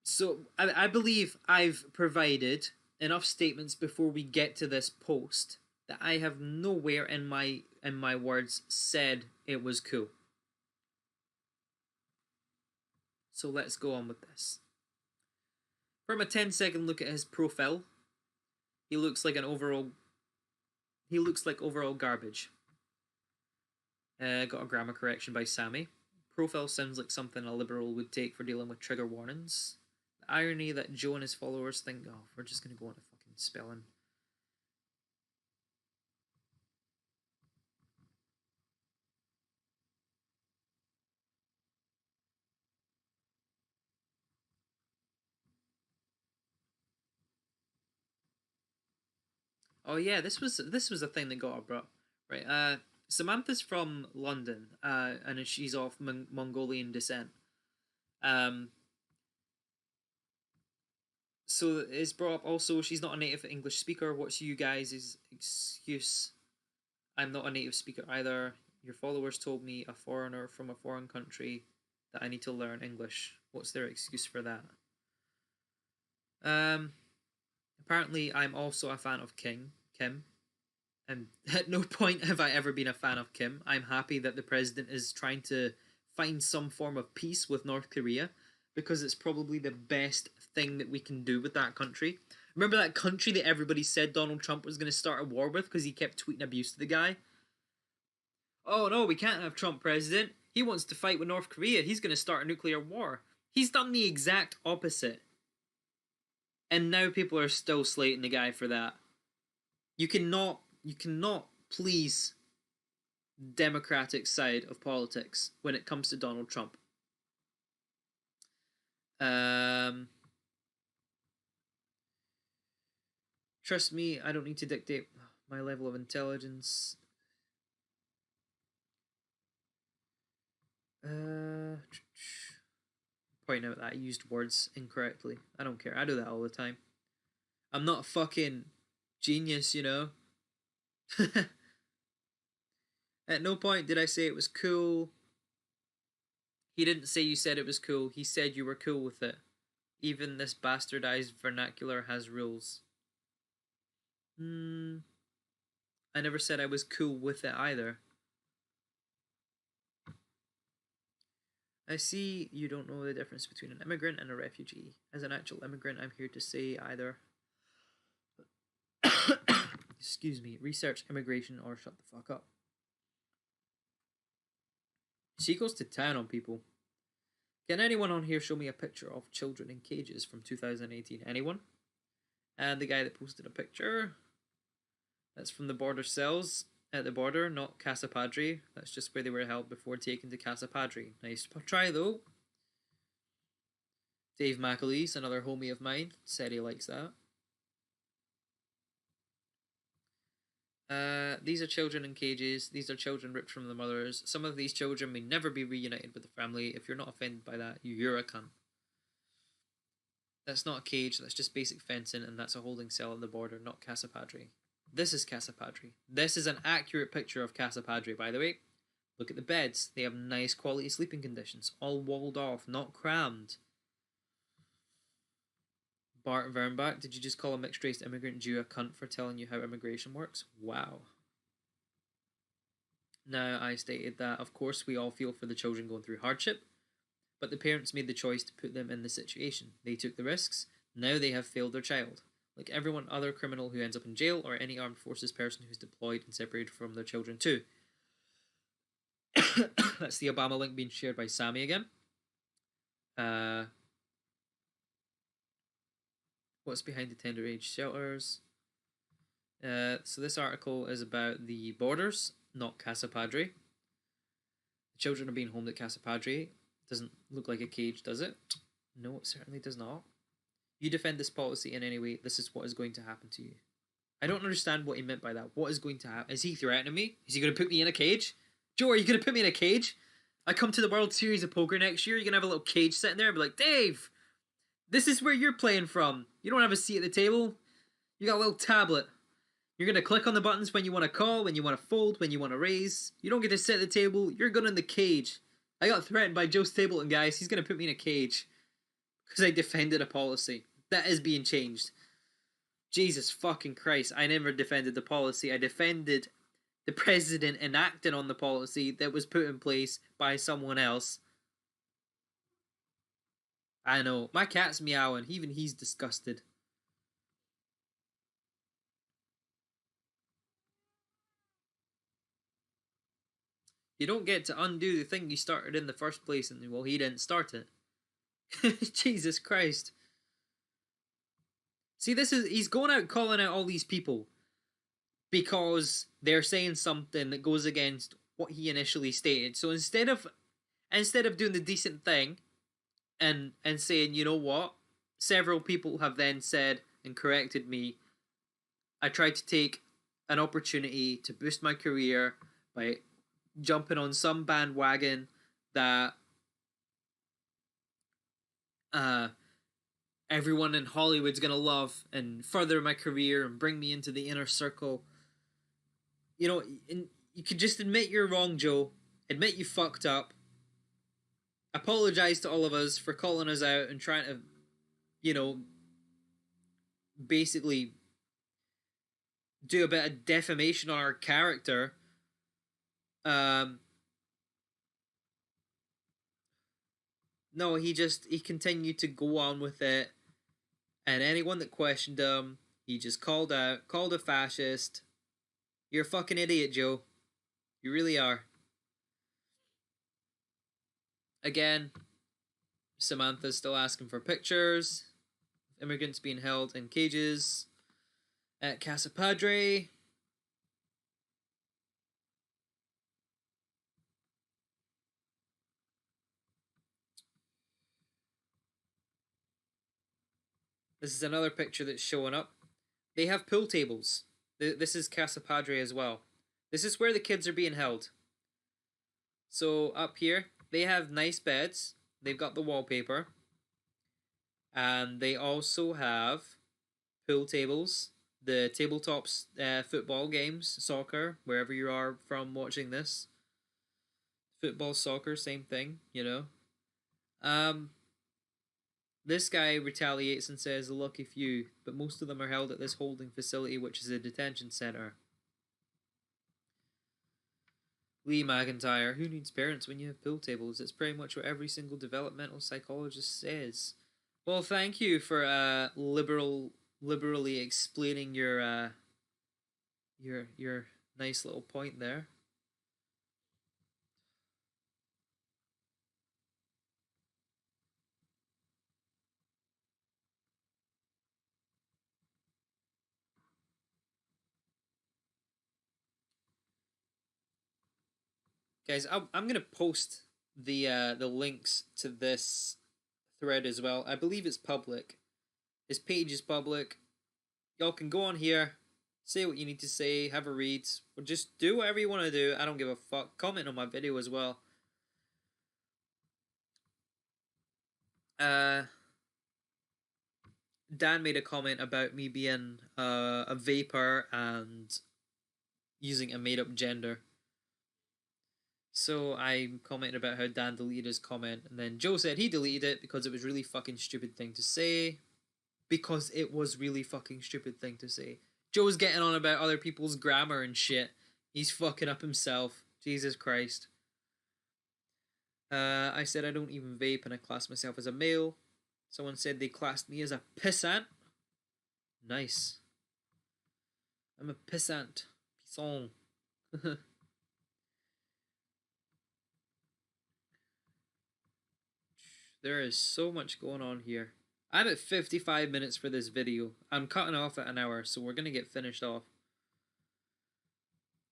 So I believe I've provided enough statements before we get to this post that I have nowhere in my words said it was cool. So let's go on with this. From a 10-second look at his profile, he looks like overall garbage. Got a grammar correction by Sammy. Profile sounds like something a liberal would take for dealing with trigger warnings. The irony that Joe and his followers think, oh, we're just going to go on a fucking spelling. Oh yeah, this was a thing that got brought right. Samantha's from London, and she's of Mongolian descent. So it's brought up also. She's not a native English speaker. What's you guys' excuse? I'm not a native speaker either. Your followers told me, a foreigner from a foreign country, that I need to learn English. What's their excuse for that? Apparently, I'm also a fan of Kim. And at no point have I ever been a fan of Kim. I'm happy that the president is trying to find some form of peace with North Korea, because it's probably the best thing that we can do with that country. Remember that country that everybody said Donald Trump was going to start a war with because he kept tweeting abuse to the guy? Oh no, we can't have Trump president. He wants to fight with North Korea. He's going to start a nuclear war. He's done the exact opposite. And now people are still slating the guy for that. You cannot please Democratic side of politics when it comes to Donald Trump. Trust me, I don't need to dictate my level of intelligence. Point out that I used words incorrectly. I don't care. I do that all the time. I'm not a fucking genius, you know. At no point did I say it was cool. He didn't say you said it was cool. He said you were cool with it. Even this bastardized vernacular has rules. I never said I was cool with it either. I see you don't know the difference between an immigrant and a refugee. As an actual immigrant, I'm here to say either excuse me, research immigration or shut the fuck up. She goes to town on people. Can anyone on here show me a picture of children in cages from 2018? Anyone? And the guy that posted a picture, that's from the border cells at the border, not Casa Padre. That's just where they were held before taken to Casa Padre. Nice try though. Dave McAleese, another homie of mine, said he likes that. These are children in cages. These are children ripped from their mothers. Some of these children may never be reunited with the family. If you're not offended by that, you're a cunt. That's not a cage, that's just basic fencing, and that's a holding cell at the border, not Casa Padre. This is Casa Padre. This is an accurate picture of Casa Padre, by the way. Look at the beds. They have nice quality sleeping conditions. All walled off, not crammed. Bart Vernbach, did you just call a mixed-race immigrant Jew a cunt for telling you how immigration works? Wow. Now, I stated that, of course, we all feel for the children going through hardship, but the parents made the choice to put them in the situation. They took the risks. Now they have failed their child. Like everyone other criminal who ends up in jail or any armed forces person who's deployed and separated from their children too. That's the Obama link being shared by Sammy again. What's behind the tender age shelters? So this article is about the borders, not Casa Padre. The children are being homed at Casa Padre. Doesn't look like a cage, does it? No, it certainly does not. You defend this policy in any way, this is what is going to happen to you. I don't understand what he meant by that. What is going to happen? Is he threatening me? Is he going to put me in a cage? Joe, are you going to put me in a cage? I come to the World Series of Poker next year, you're going to have a little cage sitting there and be like, Dave, this is where you're playing from. You don't have a seat at the table. You got a little tablet. You're going to click on the buttons when you want to call, when you want to fold, when you want to raise. You don't get to sit at the table. You're going in the cage. I got threatened by Joe Stapleton, guys. He's going to put me in a cage because I defended a policy. That is being changed. Jesus fucking Christ. I never defended the policy. I defended the president enacting on the policy that was put in place by someone else. I know. My cat's meowing. Even he's disgusted. You don't get to undo the thing you started in the first place, and well, he didn't start it. Jesus Christ. See, he's going out calling out all these people because they're saying something that goes against what he initially stated. So instead of doing the decent thing and saying, you know what, several people have then said and corrected me, I tried to take an opportunity to boost my career by jumping on some bandwagon that everyone in Hollywood's gonna love and further my career and bring me into the inner circle. You know, you could just admit you're wrong, Joe. Admit you fucked up. Apologize to all of us for calling us out and trying to, you know, basically do a bit of defamation on our character. No, he continued to go on with it, and anyone that questioned him, he just called a fascist. You're a fucking idiot, Joe. You really are. Again, Samantha's still asking for pictures. Immigrants being held in cages at Casa Padre. This is another picture that's showing up. They have pool tables. This is Casa Padre as well. This is where the kids are being held. So up here, they have nice beds. They've got the wallpaper. And they also have pool tables. The tabletops, football games, soccer, wherever you are from watching this. Football, soccer, same thing, you know. This guy retaliates and says, lucky few, but most of them are held at this holding facility, which is a detention center. Lee McIntyre, who needs parents when you have pool tables? It's pretty much what every single developmental psychologist says. Well, thank you for liberally explaining your nice little point there. Guys, I'm gonna post the links to this thread as well. I believe it's public. His page is public. Y'all can go on here, say what you need to say, have a read, or just do whatever you want to do. I don't give a fuck. Comment on my video as well. Dan made a comment about me being a vapor and using a made-up gender. So I commented about how Dan deleted his comment, and then Joe said he deleted it because it was really fucking stupid thing to say. Because it was really fucking stupid thing to say. Joe's getting on about other people's grammar and shit. He's fucking up himself. Jesus Christ. I said I don't even vape and I class myself as a male. Someone said they classed me as a pissant. Nice. I'm a pissant. Pisson. There is so much going on here. I'm at 55 minutes for this video. I'm cutting off at an hour, so we're going to get finished off.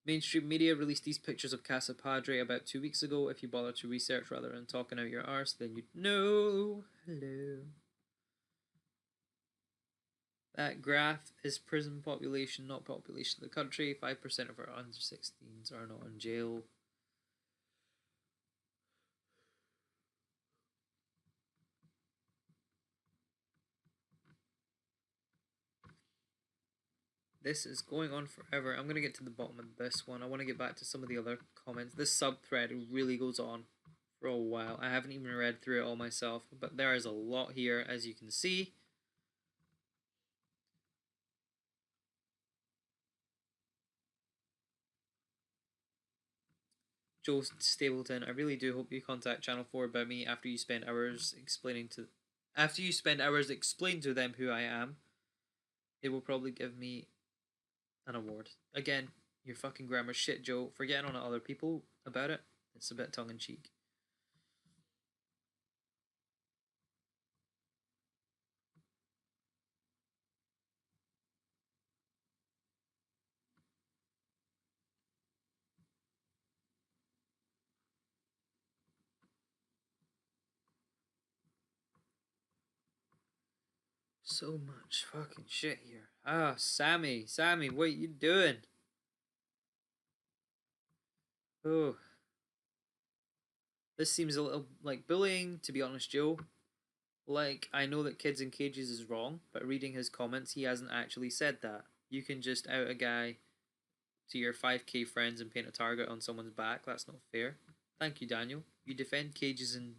Mainstream media released these pictures of Casa Padre about 2 weeks ago. If you bother to research rather than talking out your arse, then you'd know. Hello. That graph is prison population, not population of the country. 5% of our under 16s are not in jail. This is going on forever. I'm going to get to the bottom of this one. I want to get back to some of the other comments. This sub-thread really goes on for a while. I haven't even read through it all myself, but there is a lot here, as you can see. Joe Stapleton, I really do hope you contact Channel 4 about me after you spend hours explaining to them who I am. They will probably give me an award. Again, your fucking grammar shit, Joe. Forgetting on other people about it. It's a bit tongue-in-cheek. So much fucking shit here. Ah, Sammy, what you doing? Oh. This seems a little like bullying, to be honest, Joe. Like, I know that kids in cages is wrong, but reading his comments, he hasn't actually said that. You can just out a guy to your 5k friends and paint a target on someone's back. That's not fair. Thank you, Daniel. You defend kids in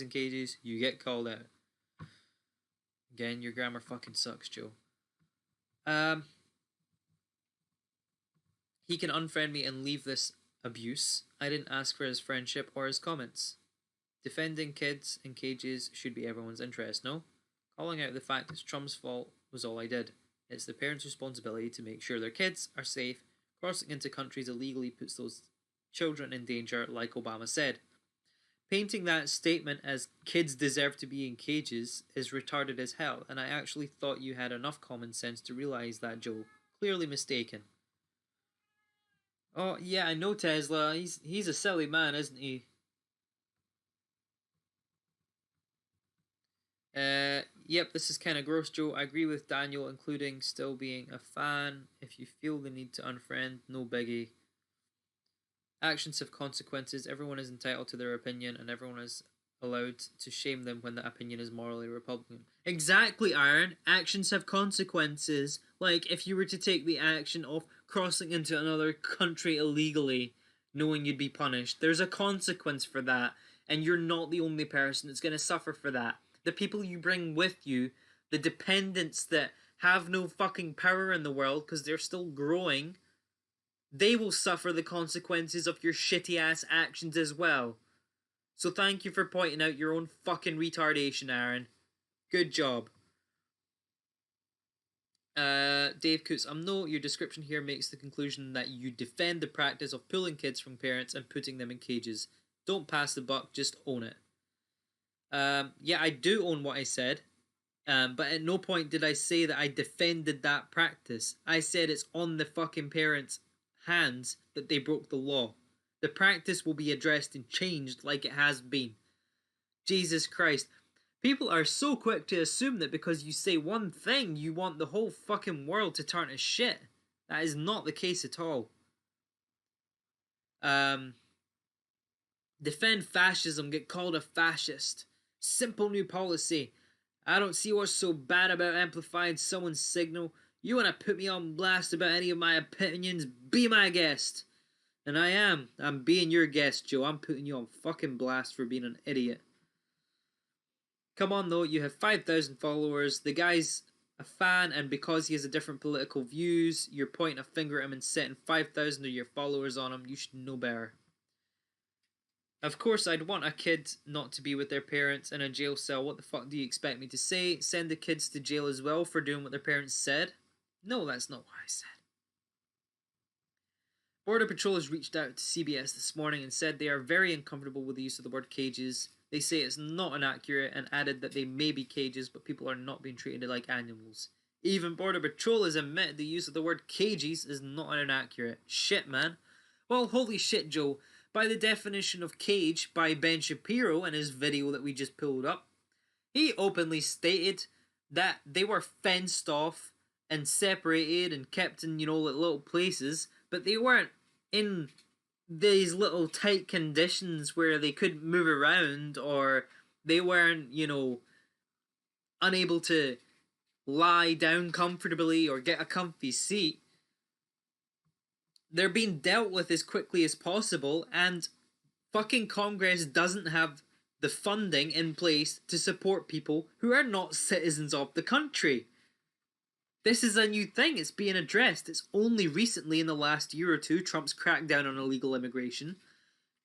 cages, you get called out. Again, your grammar fucking sucks, Joe. He can unfriend me and leave this abuse. I didn't ask for his friendship or his comments. Defending kids in cages should be everyone's interest, no? Calling out the fact it's Trump's fault was all I did. It's the parents' responsibility to make sure their kids are safe. Crossing into countries illegally puts those children in danger, like Obama said. Painting that statement as kids deserve to be in cages is retarded as hell, and I actually thought you had enough common sense to realize that, Joe. Clearly mistaken. Oh, yeah, I know Tesla. He's a silly man, isn't he? Yep, this is kind of gross, Joe. I agree with Daniel, including still being a fan. If you feel the need to unfriend, no biggie. Actions have consequences. Everyone is entitled to their opinion, and everyone is allowed to shame them when that opinion is morally repugnant. Exactly, Aaron. Actions have consequences. Like, if you were to take the action of crossing into another country illegally, knowing you'd be punished, there's a consequence for that, and you're not the only person that's going to suffer for that. The people you bring with you, the dependents that have no fucking power in the world because they're still growing, they will suffer the consequences of your shitty ass actions as well. So thank you for pointing out your own fucking retardation, Aaron. Good job. Dave Coots, no, your description here makes the conclusion that you defend the practice of pulling kids from parents and putting them in cages. Don't pass the buck, just own it. Yeah, I do own what I said, but at no point did I say that I defended that practice. I said it's on the fucking parents' hands that they broke the law. The practice will be addressed and changed like it has been. Jesus Christ. People are so quick to assume that because you say one thing, you want the whole fucking world to turn to shit. That is not the case at all. Defend fascism, get called a fascist. Simple new policy. I don't see what's so bad about amplifying someone's signal. You want to put me on blast about any of my opinions? Be my guest. And I am. I'm being your guest, Joe. I'm putting you on fucking blast for being an idiot. Come on, though. You have 5,000 followers. The guy's a fan, and because he has a different political views, you're pointing a finger at him and setting 5,000 of your followers on him. You should know better. Of course, I'd want a kid not to be with their parents in a jail cell. What the fuck do you expect me to say? Send the kids to jail as well for doing what their parents said? No, that's not what I said. Border Patrol has reached out to CBS this morning and said they are very uncomfortable with the use of the word cages. They say it's not inaccurate and added that they may be cages, but people are not being treated like animals. Even Border Patrol has admitted the use of the word cages is not inaccurate. Shit, man. Well, holy shit, Joe. By the definition of cage by Ben Shapiro in his video that we just pulled up, he openly stated that they were fenced off and separated and kept in, little places, but they weren't in these little tight conditions where they couldn't move around, or they weren't, unable to lie down comfortably or get a comfy seat. They're being dealt with as quickly as possible, and fucking Congress doesn't have the funding in place to support people who are not citizens of the country. This is a new thing. It's being addressed. It's only recently in the last year or two Trump's cracked down on illegal immigration,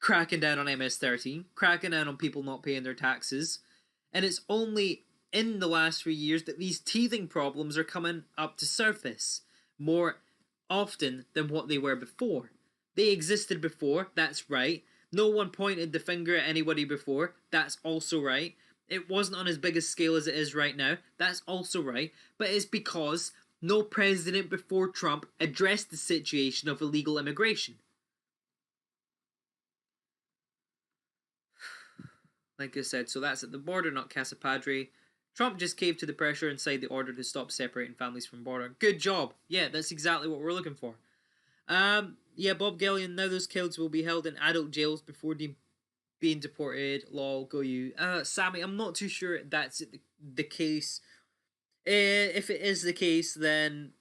cracking down on MS-13, cracking down on people not paying their taxes, and it's only in the last 3 years that these teething problems are coming up to surface more often than what they were before. They existed before, that's right. No one pointed the finger at anybody before, that's also right. It wasn't on as big a scale as it is right now, that's also right, but it's because no president before Trump addressed the situation of illegal immigration. Like I said, so that's at the border, not Casa Padre. Trump just caved to the pressure and signed the order to stop separating families from border. Good job. Yeah, that's exactly what we're looking for. Yeah, Bob Gillian, now those kids will be held in adult jails before being deported. Lol, go you. Sammy, I'm not too sure that's the case. If it is the case, then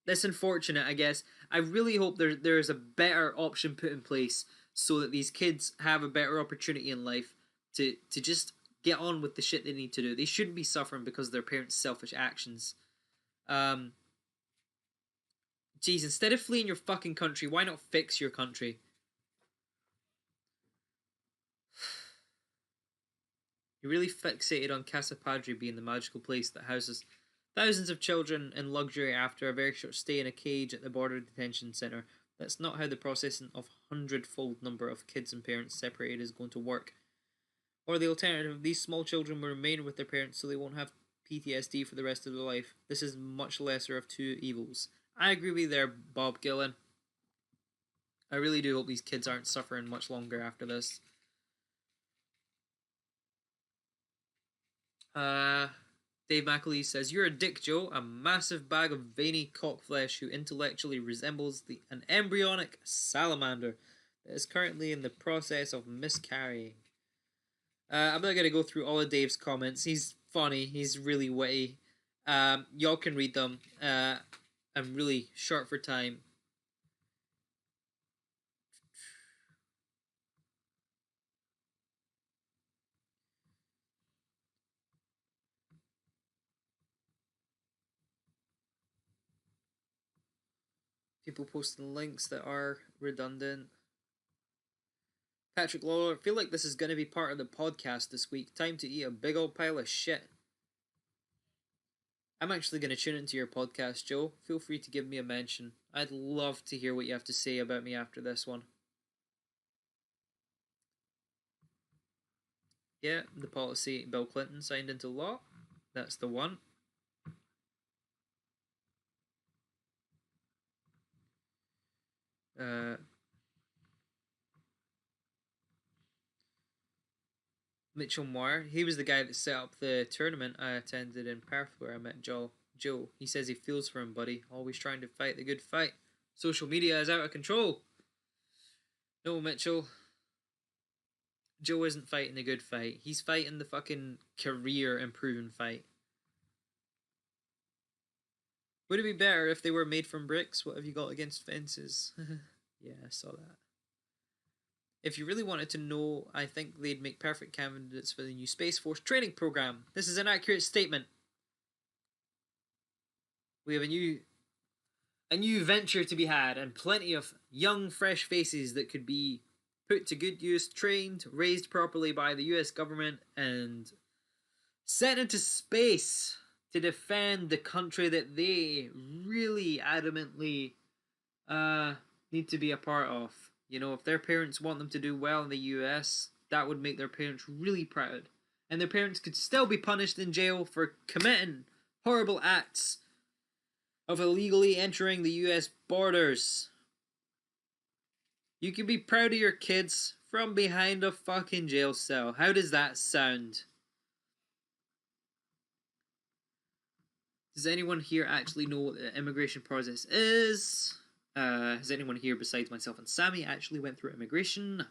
that's unfortunate, I guess. I really hope there's a better option put in place so that these kids have a better opportunity in life to just get on with the shit they need to do. They shouldn't be suffering because of their parents' selfish actions. Jeez, instead of fleeing your fucking country, why not fix your country? You're really fixated on Casa Padre being the magical place that houses thousands of children in luxury after a very short stay in a cage at the border detention centre. That's not how the processing of 100-fold number of kids and parents separated is going to work. Or the alternative, these small children will remain with their parents so they won't have PTSD for the rest of their life. This is much lesser of two evils. I agree with you there, Bob Gillen. I really do hope these kids aren't suffering much longer after this. Dave McAlee says, "You're a dick, Joe. A massive bag of veiny cockflesh who intellectually resembles an embryonic salamander that is currently in the process of miscarrying." I'm not going to go through all of Dave's comments. He's funny. He's really witty. Y'all can read them. I'm really short for time. People posting links that are redundant. Patrick Lawler, I feel like this is going to be part of the podcast this week. Time to eat a big old pile of shit. I'm actually going to tune into your podcast, Joe. Feel free to give me a mention. I'd love to hear what you have to say about me after this one. Yeah, the policy Bill Clinton signed into law. That's the one. Mitchell Moore, he was the guy that set up the tournament I attended in Perth where I met Joe. He says he feels for him, buddy. Always trying to fight the good fight. Social media is out of control. No, Mitchell. Joe isn't fighting the good fight. He's fighting the fucking career improving fight. Would it be better if they were made from bricks? What have you got against fences? Yeah, I saw that. If you really wanted to know, I think they'd make perfect candidates for the new Space Force training program. This is an accurate statement. We have a new venture to be had, and plenty of young, fresh faces that could be put to good use, trained, raised properly by the US government, and sent into space to defend the country that they really adamantly need to be a part of. You know, if their parents want them to do well in the US, that would make their parents really proud. And their parents could still be punished in jail for committing horrible acts of illegally entering the US borders. You can be proud of your kids from behind a fucking jail cell. How does that sound? Does anyone here actually know what the immigration process is? Has anyone here besides myself and Sammy actually went through immigration?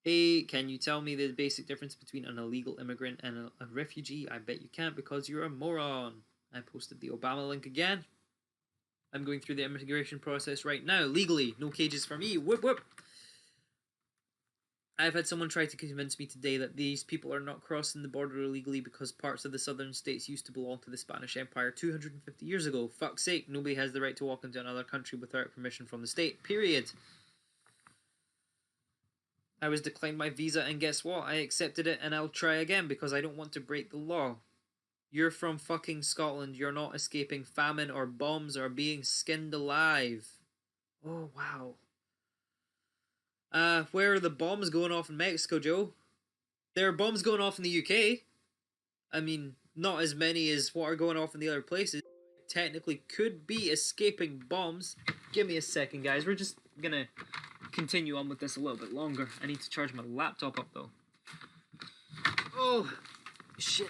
Hey, can you tell me the basic difference between an illegal immigrant and a refugee? I bet you can't because you're a moron. I posted the Obama link again. I'm going through the immigration process right now, legally. No cages for me. Whoop whoop. I've had someone try to convince me today that these people are not crossing the border illegally because parts of the southern states used to belong to the Spanish Empire 250 years ago. Fuck's sake, nobody has the right to walk into another country without permission from the state. Period. I was declined my visa, and guess what? I accepted it, and I'll try again because I don't want to break the law. You're from fucking Scotland. You're not escaping famine or bombs or being skinned alive. Oh, wow. Where are the bombs going off in Mexico, Joe? There are bombs going off in the UK. I mean, not as many as what are going off in the other places. Technically could be escaping bombs. Give me a second, guys. We're just gonna continue on with this a little bit longer. I need to charge my laptop up, though. Oh, shit.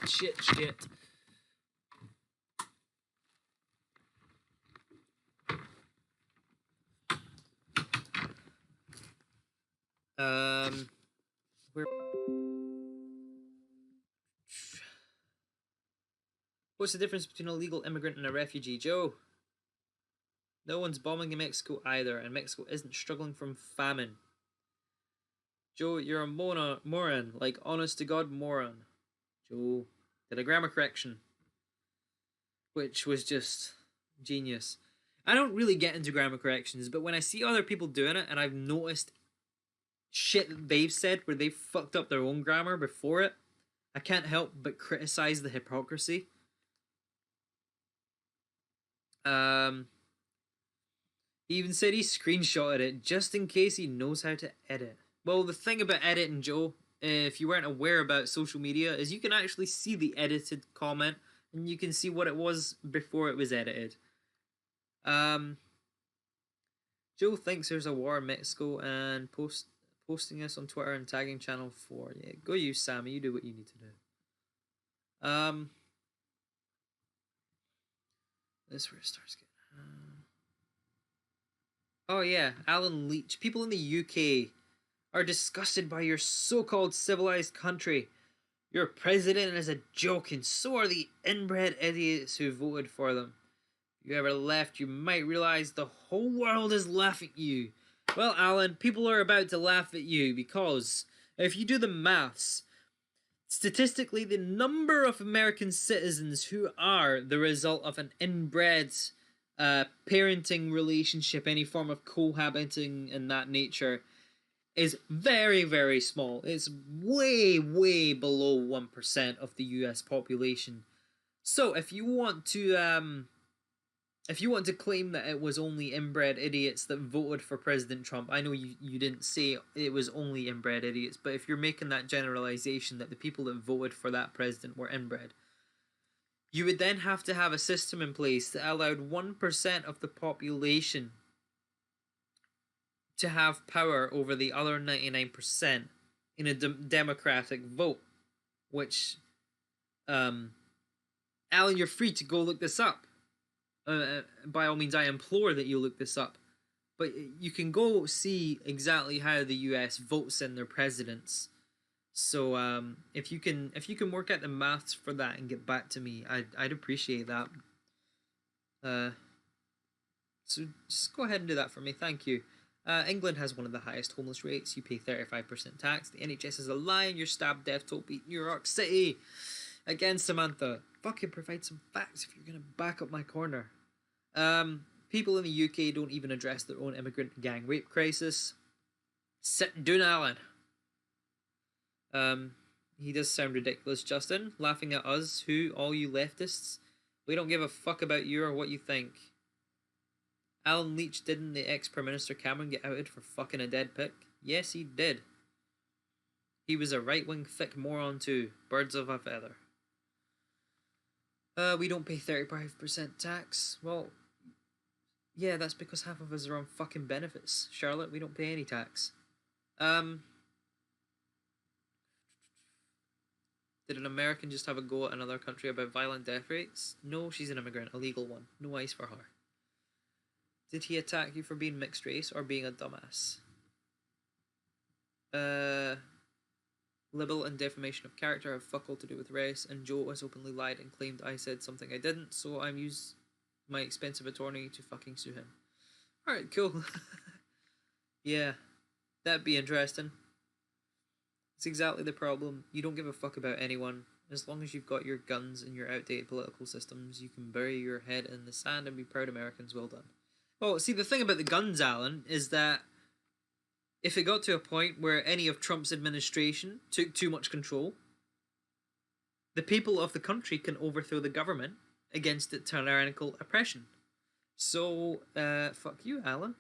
Where... What's the difference between a legal immigrant and a refugee, Joe? No one's bombing in Mexico either, and Mexico isn't struggling from famine. Joe, you're a moron, like honest to God moron. Joe did a grammar correction, which was just genius. I don't really get into grammar corrections, but when I see other people doing it, and I've noticed shit that they've said where they've fucked up their own grammar before it, I can't help but criticize the hypocrisy. He even said he screenshotted it just in case he knows how to edit. Well, the thing about editing, Joe, if you weren't aware about social media, is you can actually see the edited comment and you can see what it was before it was edited. Joe thinks there's a war in Mexico and posting us on Twitter and tagging Channel 4. Yeah, go you, Sammy. You do what you need to do. This is where it starts getting... Oh yeah, Alan Leach. People in the UK are disgusted by your so-called civilized country. Your president is a joke, and so are the inbred idiots who voted for them. If you ever left, you might realize the whole world is laughing at you. Well, Alan, people are about to laugh at you because if you do the maths, statistically, the number of American citizens who are the result of an inbred parenting relationship, any form of cohabiting in that nature, is very, very small. It's way, way below 1% of the US population. So if you want to claim that it was only inbred idiots that voted for President Trump, I know you didn't say it was only inbred idiots, but if you're making that generalization that the people that voted for that president were inbred, you would then have to have a system in place that allowed 1% of the population to have power over the other 99% in a democratic vote, which, Alan, you're free to go look this up. By all means, I implore that you look this up. But you can go see exactly how the US votes in their presidents. So if you can work out the maths for that and get back to me, I'd appreciate that. So just go ahead and do that for me. Thank you. England has one of the highest homeless rates. You pay 35% tax. The NHS is a lie, and you're stabbed death to beat New York City. Again, Samantha, fucking provide some facts if you're gonna back up my corner. People in the UK don't even address their own immigrant gang rape crisis. Sit down, Alan. He does sound ridiculous, Justin. Laughing at us, who, all you leftists. We don't give a fuck about you or what you think. Alan Leach, didn't the ex-Prime Minister Cameron get outed for fucking a dead pig? Yes, he did. He was a right-wing thick moron too. Birds of a feather. We don't pay 35% tax. Well, yeah, that's because half of us are on fucking benefits. Charlotte, we don't pay any tax. Did an American just have a go at another country about violent death rates? No, she's an immigrant, a legal one. No ice for her. Did he attack you for being mixed race or being a dumbass? Libel and defamation of character have fuck all to do with race, and Joe has openly lied and claimed I said something I didn't, so I'm used my expensive attorney to fucking sue him. Alright, cool. Yeah, that'd be interesting. It's exactly the problem. You don't give a fuck about anyone. As long as you've got your guns and your outdated political systems, you can bury your head in the sand and be proud Americans. Well done. Well, see, the thing about the guns, Alan, is that if it got to a point where any of Trump's administration took too much control, the people of the country can overthrow the government against its tyrannical oppression. So, fuck you, Alan.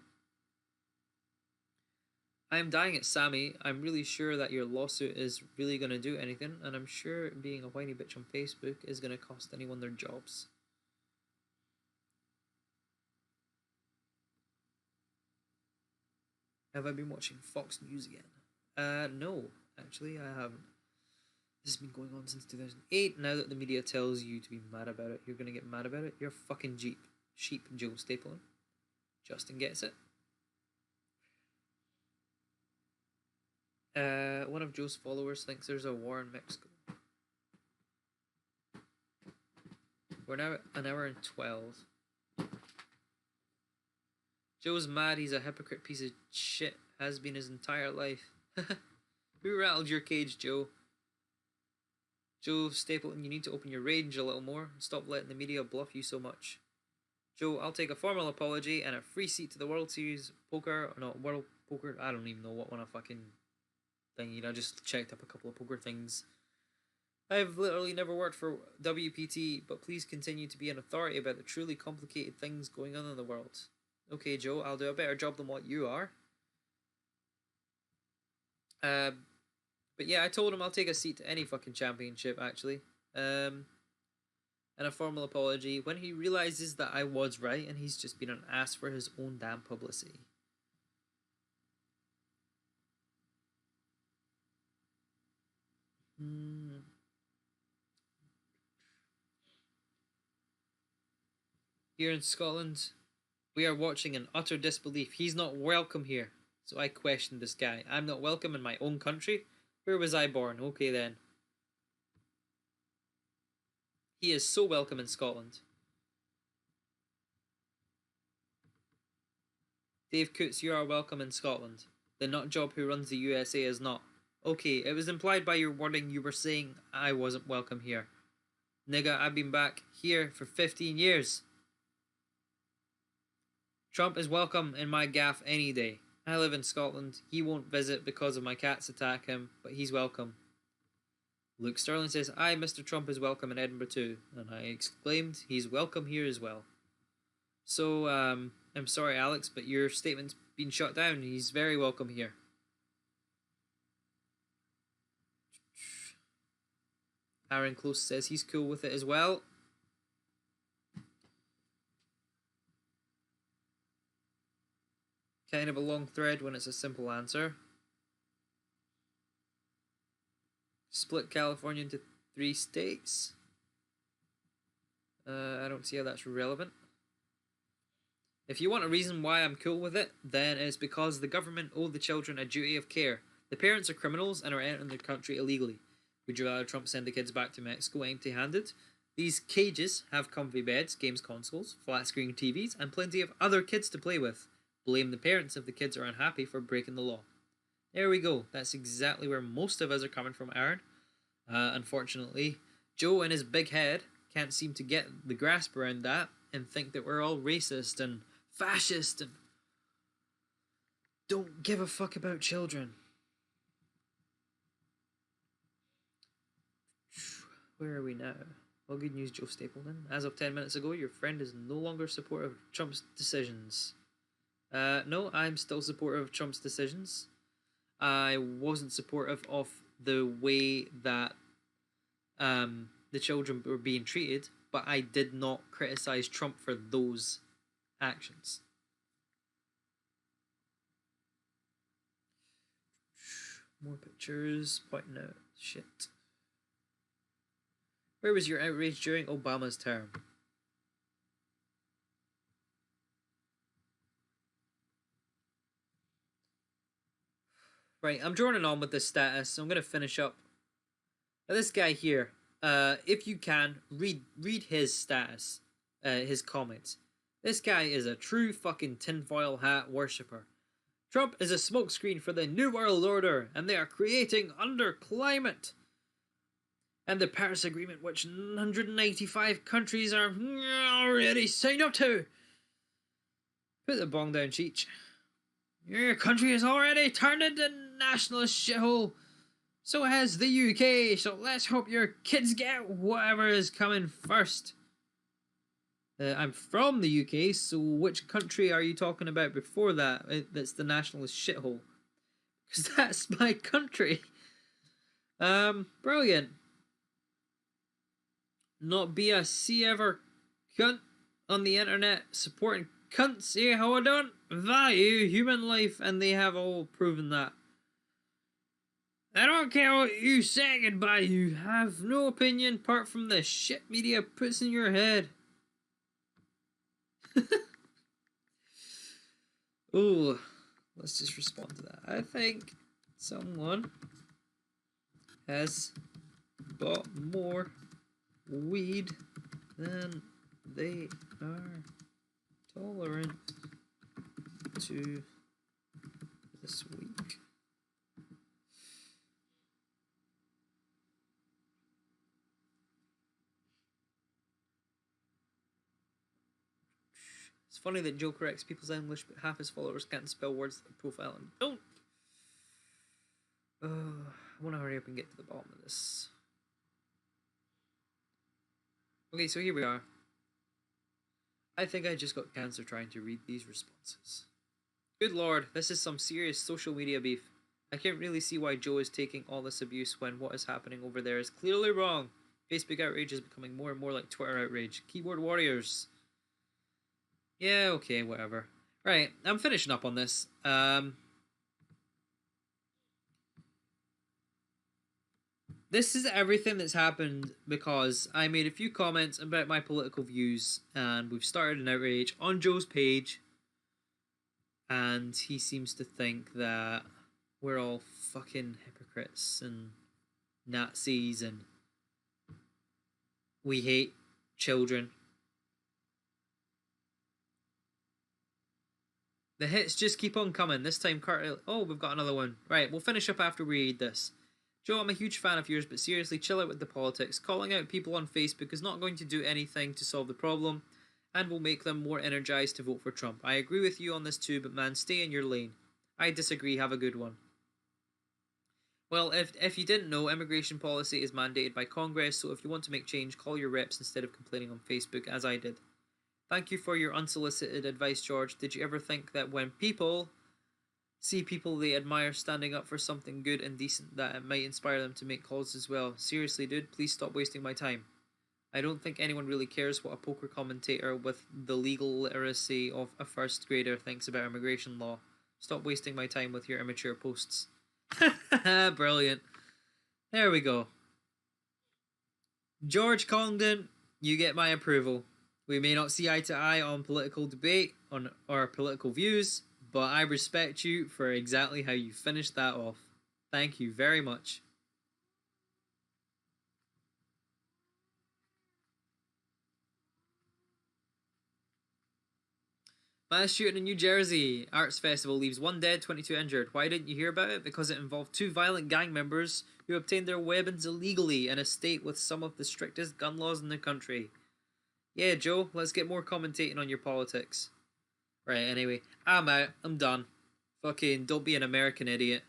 I'm dying at Sammy. I'm really sure that your lawsuit is really going to do anything, and I'm sure being a whiny bitch on Facebook is going to cost anyone their jobs. Have I been watching Fox News again? No, actually, I haven't. This has been going on since 2008. Now that the media tells you to be mad about it, you're going to get mad about it. You're fucking sheep, Joe Stapleton. Justin gets it. One of Joe's followers thinks there's a war in Mexico. We're now at an hour and 12. Joe's mad, he's a hypocrite piece of shit. Has been his entire life. Who rattled your cage, Joe? Joe Stapleton, you need to open your range a little more and stop letting the media bluff you so much. Joe, I'll take a formal apology and a free seat to the World Series poker, or not, World Poker, I don't even know what one I fucking thing, you know, I just checked up a couple of poker things. I've literally never worked for WPT, but please continue to be an authority about the truly complicated things going on in the world. Okay, Joe, I'll do a better job than what you are. But yeah, I told him I'll take a seat to any fucking championship, actually. And a formal apology when he realizes that I was right and he's just been an ass for his own damn publicity. Here in Scotland, we are watching in utter disbelief. He's not welcome here. So I questioned this guy. I'm not welcome in my own country? Where was I born? Okay then. He is so welcome in Scotland. Dave Coots, you are welcome in Scotland. The nutjob who runs the USA is not. Okay, it was implied by your wording you were saying I wasn't welcome here. Nigga, I've been back here for 15 years. Trump is welcome in my gaff any day. I live in Scotland. He won't visit because of my cats attack him, but he's welcome. Luke Sterling says, aye, Mr. Trump is welcome in Edinburgh too. And I exclaimed, he's welcome here as well. So, I'm sorry, Alex, but your statement's been shut down. He's very welcome here. Aaron Close says he's cool with it as well. Kind of a long thread when it's a simple answer. Split California into 3 states. I don't see how that's relevant. If you want a reason why I'm cool with it, then it's because the government owe the children a duty of care. The parents are criminals and are entering the country illegally. Would you rather Trump send the kids back to Mexico empty-handed? These cages have comfy beds, games consoles, flat-screen TVs, and plenty of other kids to play with. Blame the parents if the kids are unhappy for breaking the law. There we go. That's exactly where most of us are coming from, Aaron. Unfortunately, Joe and his big head can't seem to get the grasp around that and think that we're all racist and fascist and don't give a fuck about children. Where are we now? Well, good news, Joe Stapleton. As of 10 minutes ago, your friend is no longer supportive of Trump's decisions. No, I'm still supportive of Trump's decisions. I wasn't supportive of the way that the children were being treated, but I did not criticize Trump for those actions. More pictures pointing out shit. Where was your outrage during Obama's term? Right, I'm droning on with this status, so I'm going to finish up. Now, this guy here, if you can, read his status, his comments. This guy is a true fucking tinfoil hat worshipper. Trump is a smokescreen for the New World Order, and they are creating under climate. And the Paris Agreement, which 185 countries are already signed up to. Put the bong down, Cheech. Your country has already turned into nationalist shithole. So has the UK, so let's hope your kids get whatever is coming first. I'm from the UK, so which country are you talking about before that? That's the nationalist shithole. Because that's my country. Brilliant. Not be a see-ever cunt on the internet supporting cunts here who don't value human life, and they have all proven that. I don't care what you say, goodbye. You have no opinion apart from the shit media puts in your head. Ooh, let's just respond to that. I think someone has bought more weed than they are tolerant to this week. It's funny that Joe corrects people's English, but half his followers can't spell words like profile and don't. I want to hurry up and get to the bottom of this. Okay, so here we are. I think I just got cancer trying to read these responses. Good lord, this is some serious social media beef. I can't really see why Joe is taking all this abuse when what is happening over there is clearly wrong. Facebook outrage is becoming more and more like Twitter outrage. Keyboard warriors. Yeah, okay, whatever. Right, I'm finishing up on this. This is everything that's happened because I made a few comments about my political views, and we've started an outrage on Joe's page, and he seems to think that we're all fucking hypocrites and Nazis and we hate children. The hits just keep on coming. This time, Carter... Oh, we've got another one. Right, we'll finish up after we read this. Joe, I'm a huge fan of yours, but seriously, chill out with the politics. Calling out people on Facebook is not going to do anything to solve the problem, and will make them more energized to vote for Trump. I agree with you on this too, but man, stay in your lane. I disagree. Have a good one. Well, if you didn't know, immigration policy is mandated by Congress, so if you want to make change, call your reps instead of complaining on Facebook, as I did. Thank you for your unsolicited advice, George. Did you ever think that when people see people they admire standing up for something good and decent, that it might inspire them to make calls as well? Seriously, dude, please stop wasting my time. I don't think anyone really cares what a poker commentator with the legal literacy of a first grader thinks about immigration law. Stop wasting my time with your immature posts. Brilliant. There we go. George Congdon, you get my approval. We may not see eye to eye on political debate, on our political views, but I respect you for exactly how you finished that off. Thank you very much. Mass shooting in New Jersey. Arts festival leaves 1 dead, 22 injured. Why didn't you hear about it? Because it involved 2 violent gang members who obtained their weapons illegally in a state with some of the strictest gun laws in the country. Yeah, Joe, let's get more commentating on your politics. Right, anyway, I'm out. I'm done. Fucking don't be an American idiot.